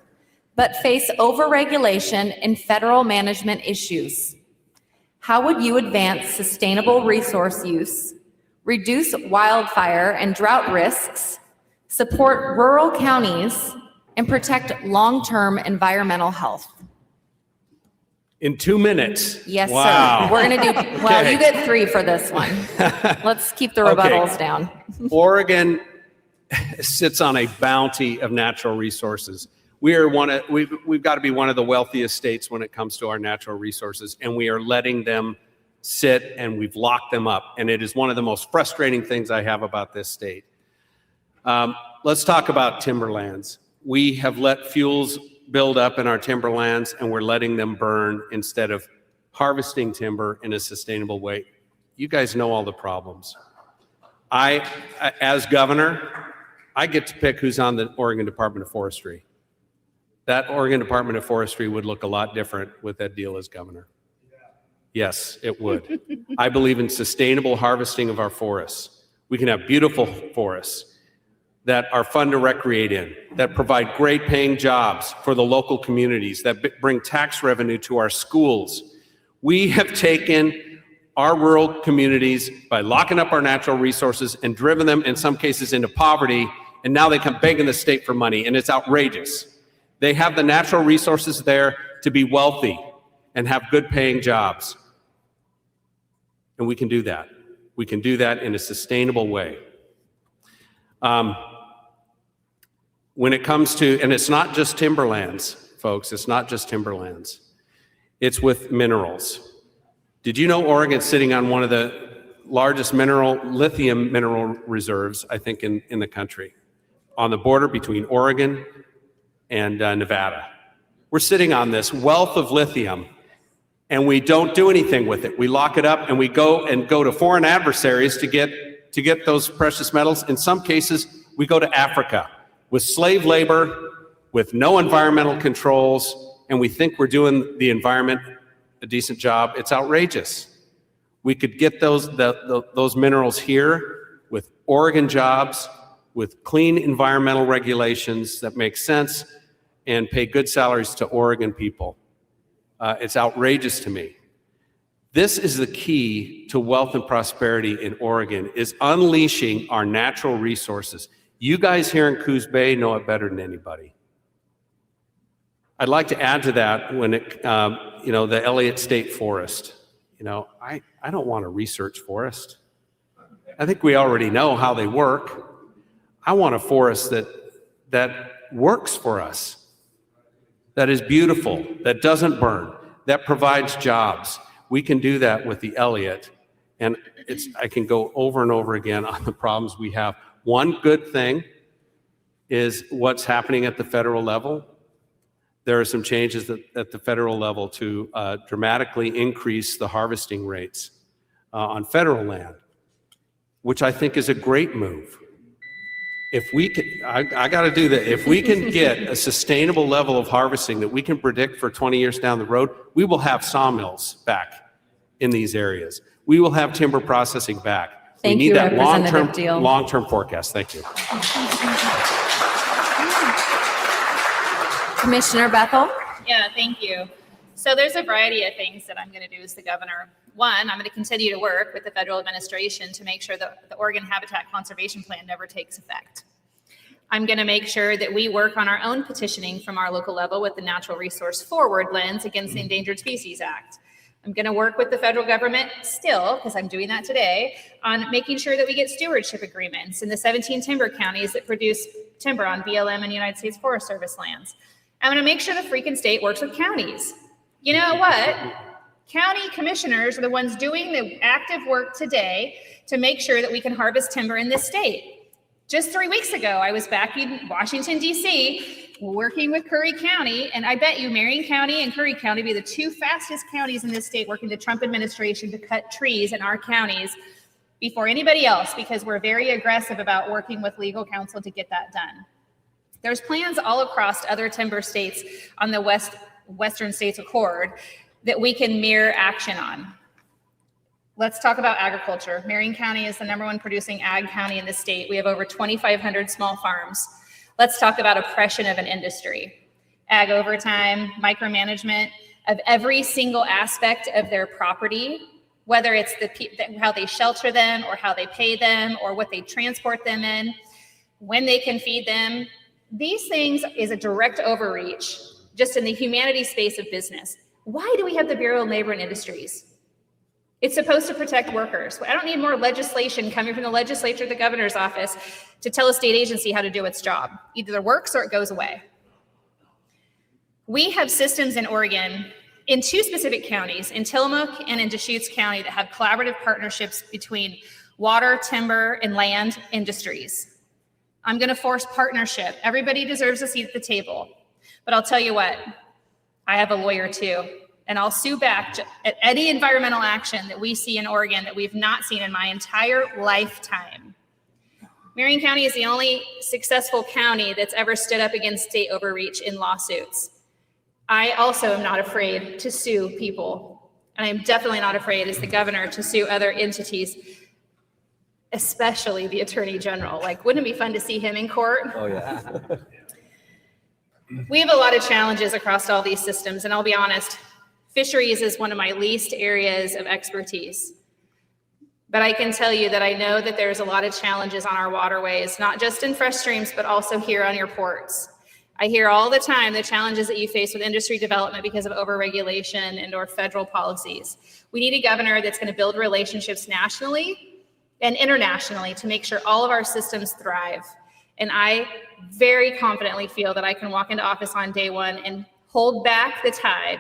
but face overregulation and federal management issues. How would you advance sustainable resource use, reduce wildfire and drought risks, support rural counties, and protect long-term environmental health? In 2 minutes. Yes, Wow. sir. We're going to do, well, Okay. you get 3 for this one. Let's keep the Okay. rebuttals down. Oregon sits on a bounty of natural resources. We've got to be one of the wealthiest states when it comes to our natural resources, and we are letting them sit and we've locked them up. And it is one of the most frustrating things I have about this state. Let's talk about timberlands. We have let fuels build up in our timberlands and we're letting them burn instead of harvesting timber in a sustainable way. You guys know all the problems. As governor, I get to pick who's on the Oregon Department of Forestry. That Oregon Department of Forestry would look a lot different with Ed Diehl as governor. Yes, it would. I believe in sustainable harvesting of our forests. We can have beautiful forests that are fun to recreate in, that provide great paying jobs for the local communities, that bring tax revenue to our schools. We have taken our rural communities by locking up our natural resources and driven them in some cases into poverty, and now they come begging the state for money, and it's outrageous. They have the natural resources there to be wealthy and have good paying jobs. And we can do that. We can do that in a sustainable way. when it comes to, and it's not just timberlands, folks, it's not just timberlands. It's with minerals. Did you know Oregon's sitting on one of the largest lithium mineral reserves, I think, in the country, on the border between Oregon and Nevada? We're sitting on this wealth of lithium, and we don't do anything with it. We lock it up, and we go to foreign adversaries to get those precious metals. In some cases, we go to Africa with slave labor, with no environmental controls, and we think we're doing the environment a decent job. It's outrageous. We could get those minerals here with Oregon jobs, with clean environmental regulations that make sense, and pay good salaries to Oregon people. It's outrageous to me. This is the key to wealth and prosperity in Oregon, is unleashing our natural resources. You guys here in Coos Bay know it better than anybody. I'd like to add to that when the Elliott State Forest. I don't want a research forest. I think we already know how they work. I want a forest that works for us, that is beautiful, that doesn't burn, that provides jobs. We can do that with the Elliott, and I can go over and over again on the problems we have. One good thing is what's happening at the federal level. There are some changes at the federal level to dramatically increase the harvesting rates on federal land, which I think is a great move. If we can, I got to do that. If we can get a sustainable level of harvesting that we can predict for 20 years down the road, we will have sawmills back in these areas. We will have timber processing back. Thank we need you, that Representative Diehl. long-term forecast. Thank you. Commissioner Bethell? Yeah, thank you. So there's a variety of things that I'm going to do as the governor. One, I'm going to continue to work with the federal administration to make sure that the Oregon Habitat Conservation Plan never takes effect. I'm going to make sure that we work on our own petitioning from our local level with the Natural Resource Forward lens against the Endangered Species Act. I'm going to work with the federal government still, because I'm doing that today, on making sure that we get stewardship agreements in the 17 timber counties that produce timber on BLM and United States Forest Service lands. I'm going to make sure the freaking state works with counties. You know what? County commissioners are the ones doing the active work today to make sure that we can harvest timber in this state. Just 3 weeks ago, I was back in Washington, D.C., working with Curry County, and I bet you Marion County and Curry County be the two fastest counties in this state working the Trump administration to cut trees in our counties before anybody else, because we're very aggressive about working with legal counsel to get that done. There's plans all across other timber states on the Western States Accord that we can mirror action on. Let's talk about agriculture. Marion County is the #1 producing ag county in the state. We have over 2,500 small farms. Let's talk about oppression of an industry. Ag overtime, micromanagement of every single aspect of their property, whether it's how they shelter them or how they pay them or what they transport them in, when they can feed them. These things is a direct overreach just in the humanities space of business. Why do we have the Bureau of Labor and Industries? It's supposed to protect workers. I don't need more legislation coming from the legislature or the governor's office to tell a state agency how to do its job. Either it works or it goes away. We have systems in Oregon in 2 specific counties, in Tillamook and in Deschutes County, that have collaborative partnerships between water, timber, and land industries. I'm going to force partnership. Everybody deserves a seat at the table. But I'll tell you what, I have a lawyer too, and I'll sue back at any environmental action that we see in Oregon that we've not seen in my entire lifetime. Marion County is the only successful county that's ever stood up against state overreach in lawsuits. I also am not afraid to sue people, and I'm definitely not afraid as the governor to sue other entities, especially the Attorney General. Like, wouldn't it be fun to see him in court? Oh, yeah. We have a lot of challenges across all these systems, and I'll be honest, fisheries is one of my least areas of expertise. But I can tell you that I know that there's a lot of challenges on our waterways, not just in fresh streams, but also here on your ports. I hear all the time the challenges that you face with industry development because of overregulation and or federal policies. We need a governor that's going to build relationships nationally and internationally to make sure all of our systems thrive. And I very confidently feel that I can walk into office on day one and hold back the tide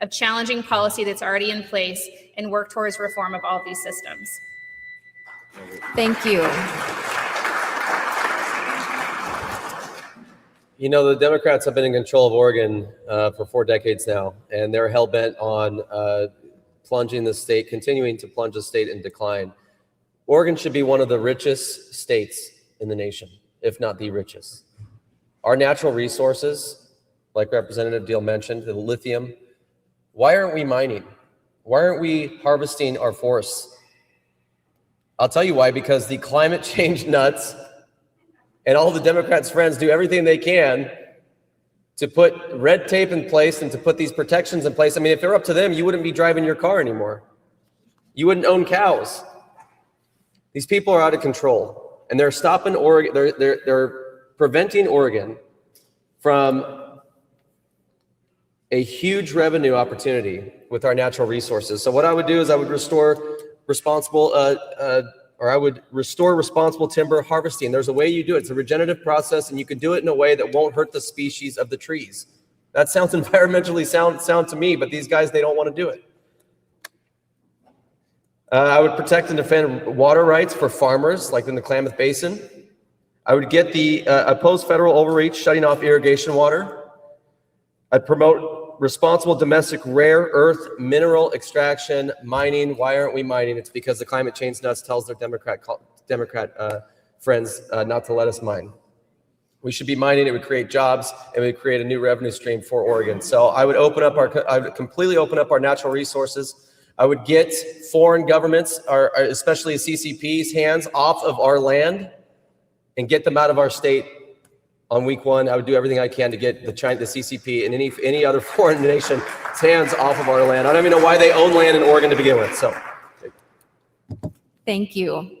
of challenging policy that's already in place and work towards reform of all of these systems. Thank you. You know, the Democrats have been in control of Oregon for 4 decades now, and they're hell-bent on plunging the state, continuing to plunge the state in decline. Oregon should be one of the richest states in the nation, if not the richest. Our natural resources, like Representative Diehl mentioned, the lithium, why aren't we mining? Why aren't we harvesting our forests? I'll tell you why, because the climate change nuts and all the Democrats' friends do everything they can to put red tape in place and to put these protections in place. I mean, if they're up to them, you wouldn't be driving your car anymore. You wouldn't own cows. These people are out of control, and they're stopping Oregon. They're preventing Oregon from a huge revenue opportunity with our natural resources. So what I would do is I would restore responsible timber harvesting. There's a way you do it. It's a regenerative process, and you can do it in a way that won't hurt the species of the trees. That sounds environmentally sound to me, but these guys, they don't want to do it. I would protect and defend water rights for farmers, like in the Klamath Basin. I would get oppose federal overreach, shutting off irrigation water. I'd promote responsible domestic rare earth mineral extraction, mining. Why aren't we mining? It's because the climate change nuts tells their Democrat friends not to let us mine. We should be mining. It would create jobs, and it would create a new revenue stream for Oregon. So I would completely open up our natural resources. I would get foreign governments, especially CCP's, hands off of our land and get them out of our state. On week one, I would do everything I can to get the CCP and any other foreign nation's hands off of our land. I don't even know why they own land in Oregon to begin with. So, Thank you.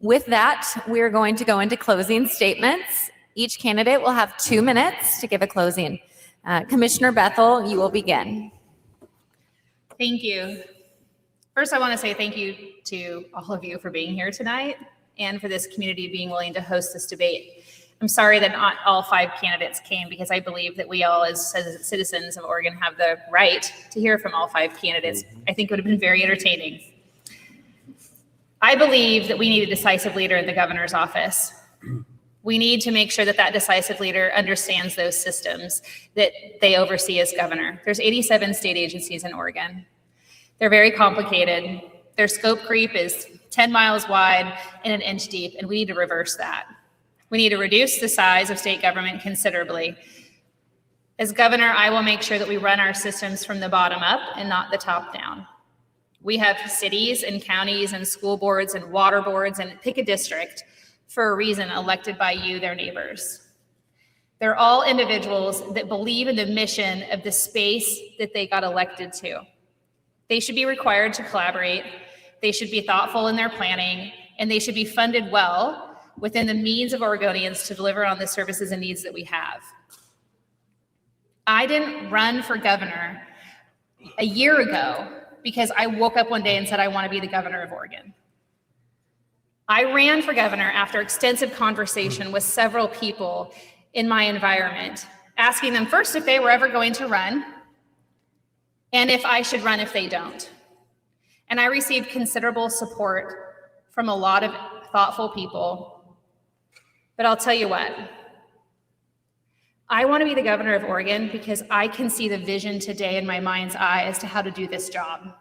With that, we're going to go into closing statements. Each candidate will have 2 minutes to give a closing. Commissioner Bethell, you will begin. Thank you. First, I want to say thank you to all of you for being here tonight and for this community being willing to host this debate. I'm sorry that not all 5 candidates came, because I believe that we all as citizens of Oregon have the right to hear from all 5 candidates. I think it would have been very entertaining. I believe that we need a decisive leader in the governor's office. We need to make sure that that decisive leader understands those systems that they oversee as governor. There's 87 state agencies in Oregon. They're very complicated. Their scope creep is 10 miles wide and an inch deep, and we need to reverse that. We need to reduce the size of state government considerably. As governor, I will make sure that we run our systems from the bottom up and not the top down. We have cities and counties and school boards and water boards, and pick a district for a reason, elected by you, their neighbors. They're all individuals that believe in the mission of the space that they got elected to. They should be required to collaborate. They should be thoughtful in their planning, and they should be funded well within the means of Oregonians to deliver on the services and needs that we have. I didn't run for governor a year ago because I woke up one day and said, I want to be the governor of Oregon. I ran for governor after extensive conversation with several people in my environment, asking them first if they were ever going to run, and if I should run if they don't. And I received considerable support from a lot of thoughtful people. But I'll tell you what, I want to be the governor of Oregon because I can see the vision today in my mind's eye as to how to do this job.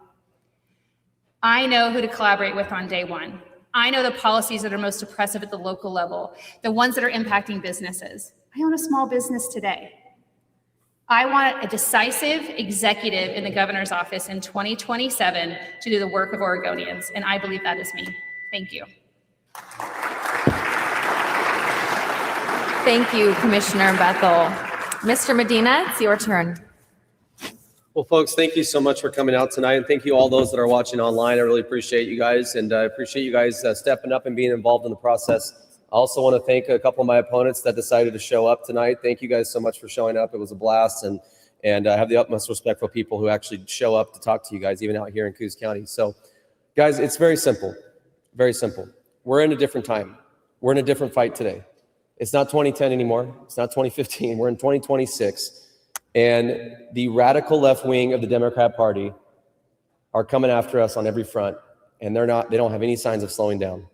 I know who to collaborate with on day one. I know the policies that are most oppressive at the local level, the ones that are impacting businesses. I own a small business today. I want a decisive executive in the governor's office in 2027 to do the work of Oregonians, and I believe that is me. Thank you. Thank you, Commissioner Bethell. Mr. Medina, it's your turn. well, folks, thank you so much for coming out tonight, and thank you all those that are watching online. I really appreciate you guys, and I appreciate you guys stepping up and being involved in the process. I also want to thank a couple of my opponents that decided to show up tonight. Thank you guys so much for showing up. It was a blast, and I have the utmost respect for people who actually show up to talk to you guys, even out here in Coos County. So, guys, it's very simple, very simple. We're in a different time. We're in a different fight today. It's not 2010 anymore. It's not 2015. We're in 2026. And the radical left wing of the Democrat Party are coming after us on every front. And they don't have any signs of slowing down.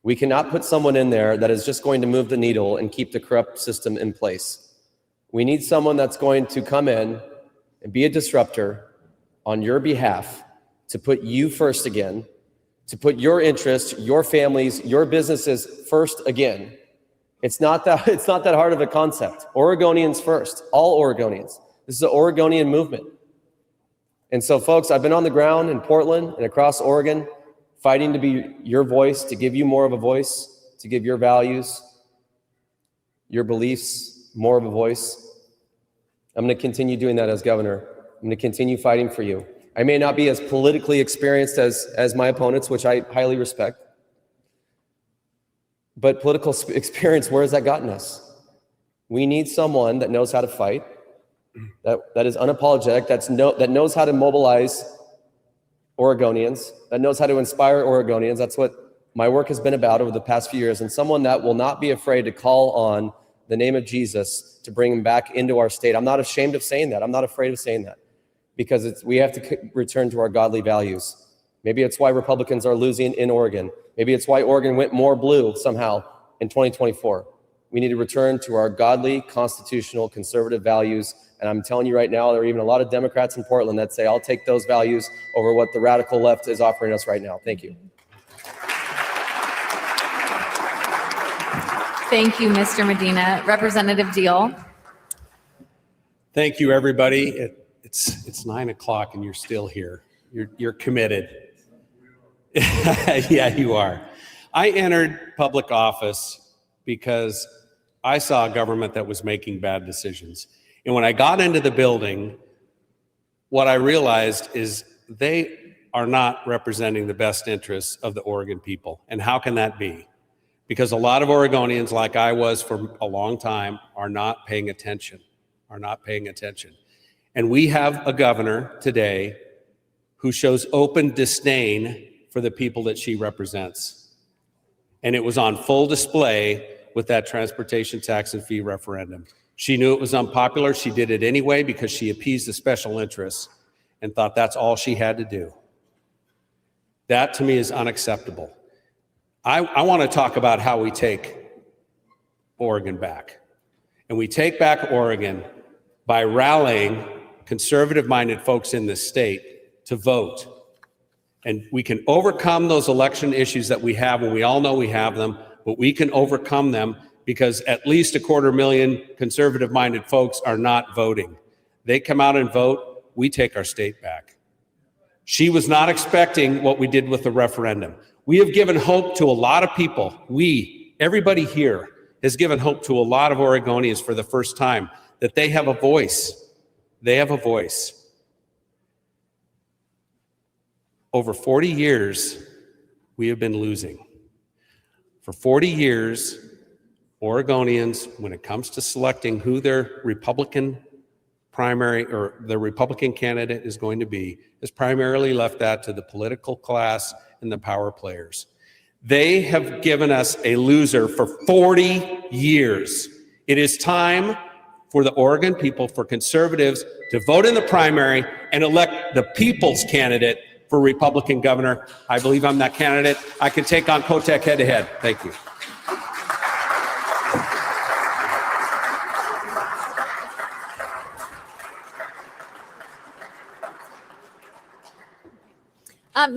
We cannot put someone in there that is just going to move the needle and keep the corrupt system in place. We need someone that's going to come in and be a disruptor on your behalf, to put you first again, to put your interests, your families, your businesses first again. It's not that hard of a concept. Oregonians first, all Oregonians. This is an Oregonian movement. And so, folks, I've been on the ground in Portland and across Oregon, fighting to be your voice, to give you more of a voice, to give your values, your beliefs more of a voice. I'm going to continue doing that as governor. I'm going to continue fighting for you. I may not be as politically experienced as my opponents, which I highly respect. But political experience, where has that gotten us? We need someone that knows how to fight, that is unapologetic, that knows how to mobilize Oregonians, that knows how to inspire Oregonians. That's what my work has been about over the past few years, and someone that will not be afraid to call on the name of Jesus to bring him back into our state. I'm not ashamed of saying that. I'm not afraid of saying that, because we have to return to our godly values. Maybe it's why Republicans are losing in Oregon. Maybe it's why Oregon went more blue somehow in 2024. We need to return to our godly, constitutional, conservative values. And I'm telling you right now, there are even a lot of Democrats in Portland that say, I'll take those values over what the radical left is offering us right now. Thank you. Thank you, Mr. Medina. Representative Diehl. Thank you, everybody. It's 9 o'clock and you're still here. You're committed. Yeah, you are. I entered public office because I saw a government that was making bad decisions. And when I got into the building, what I realized is they are not representing the best interests of the Oregon people. And how can that be? Because a lot of Oregonians, like I was for a long time, are not paying attention, And we have a governor today who shows open disdain for the people that she represents. And it was on full display with that transportation tax and fee referendum. She knew it was unpopular. She did it anyway because she appeased the special interests and thought that's all she had to do. That to me is unacceptable. I want to talk about how we take Oregon back. And we take back Oregon by rallying conservative-minded folks in this state to vote. And we can overcome those election issues that we have, and we all know we have them, but we can overcome them because at least 250,000 conservative-minded folks are not voting. They come out and vote, we take our state back. She was not expecting what we did with the referendum. We have given hope to a lot of people. Everybody here has given hope to a lot of Oregonians for the first time that they have a voice. They have a voice. Over 40 years, we have been losing. For 40 years, Oregonians, when it comes to selecting who their Republican primary or the Republican candidate is going to be, is primarily left that to the political class and the power players. They have given us a loser for 40 years. It is time for the Oregon people, for conservatives, to vote in the primary and elect the people's candidate for Republican governor. I believe I'm that candidate. I can take on Kotek head to head. Thank you.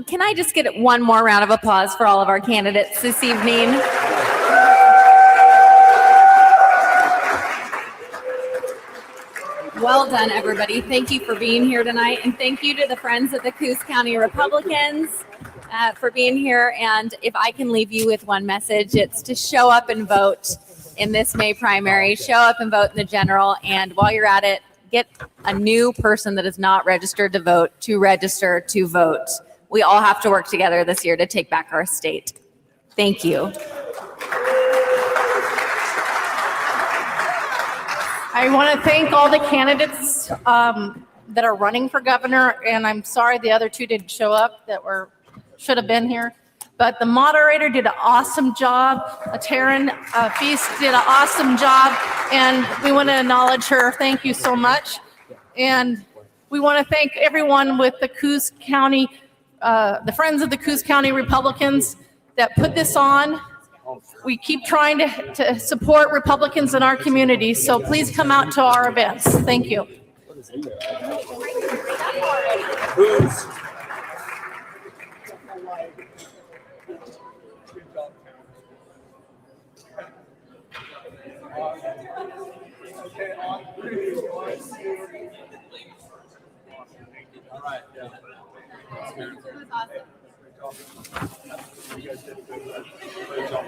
Can I just get one more round of applause for all of our candidates this evening? Well done, everybody. Thank you for being here tonight. And thank you to the Friends of the Coos County Republicans for being here. And if I can leave you with one message, it's to show up and vote in this May primary. Show up and vote in the general. And while you're at it, get a new person that is not registered to register to vote. We all have to work together this year to take back our state. Thank you. I want to thank all the candidates that are running for governor, and I'm sorry the other two didn't show up that should have been here. but the moderator did an awesome job. Taren Feist did an awesome job, and we want to acknowledge her. Thank you so much. And we want to thank everyone with the Coos County, the Friends of the Coos County Republicans that put this on. We keep trying to support Republicans in our community, so please come out to our events. Thank you. All right. Yeah. It was awesome. You guys did a good job.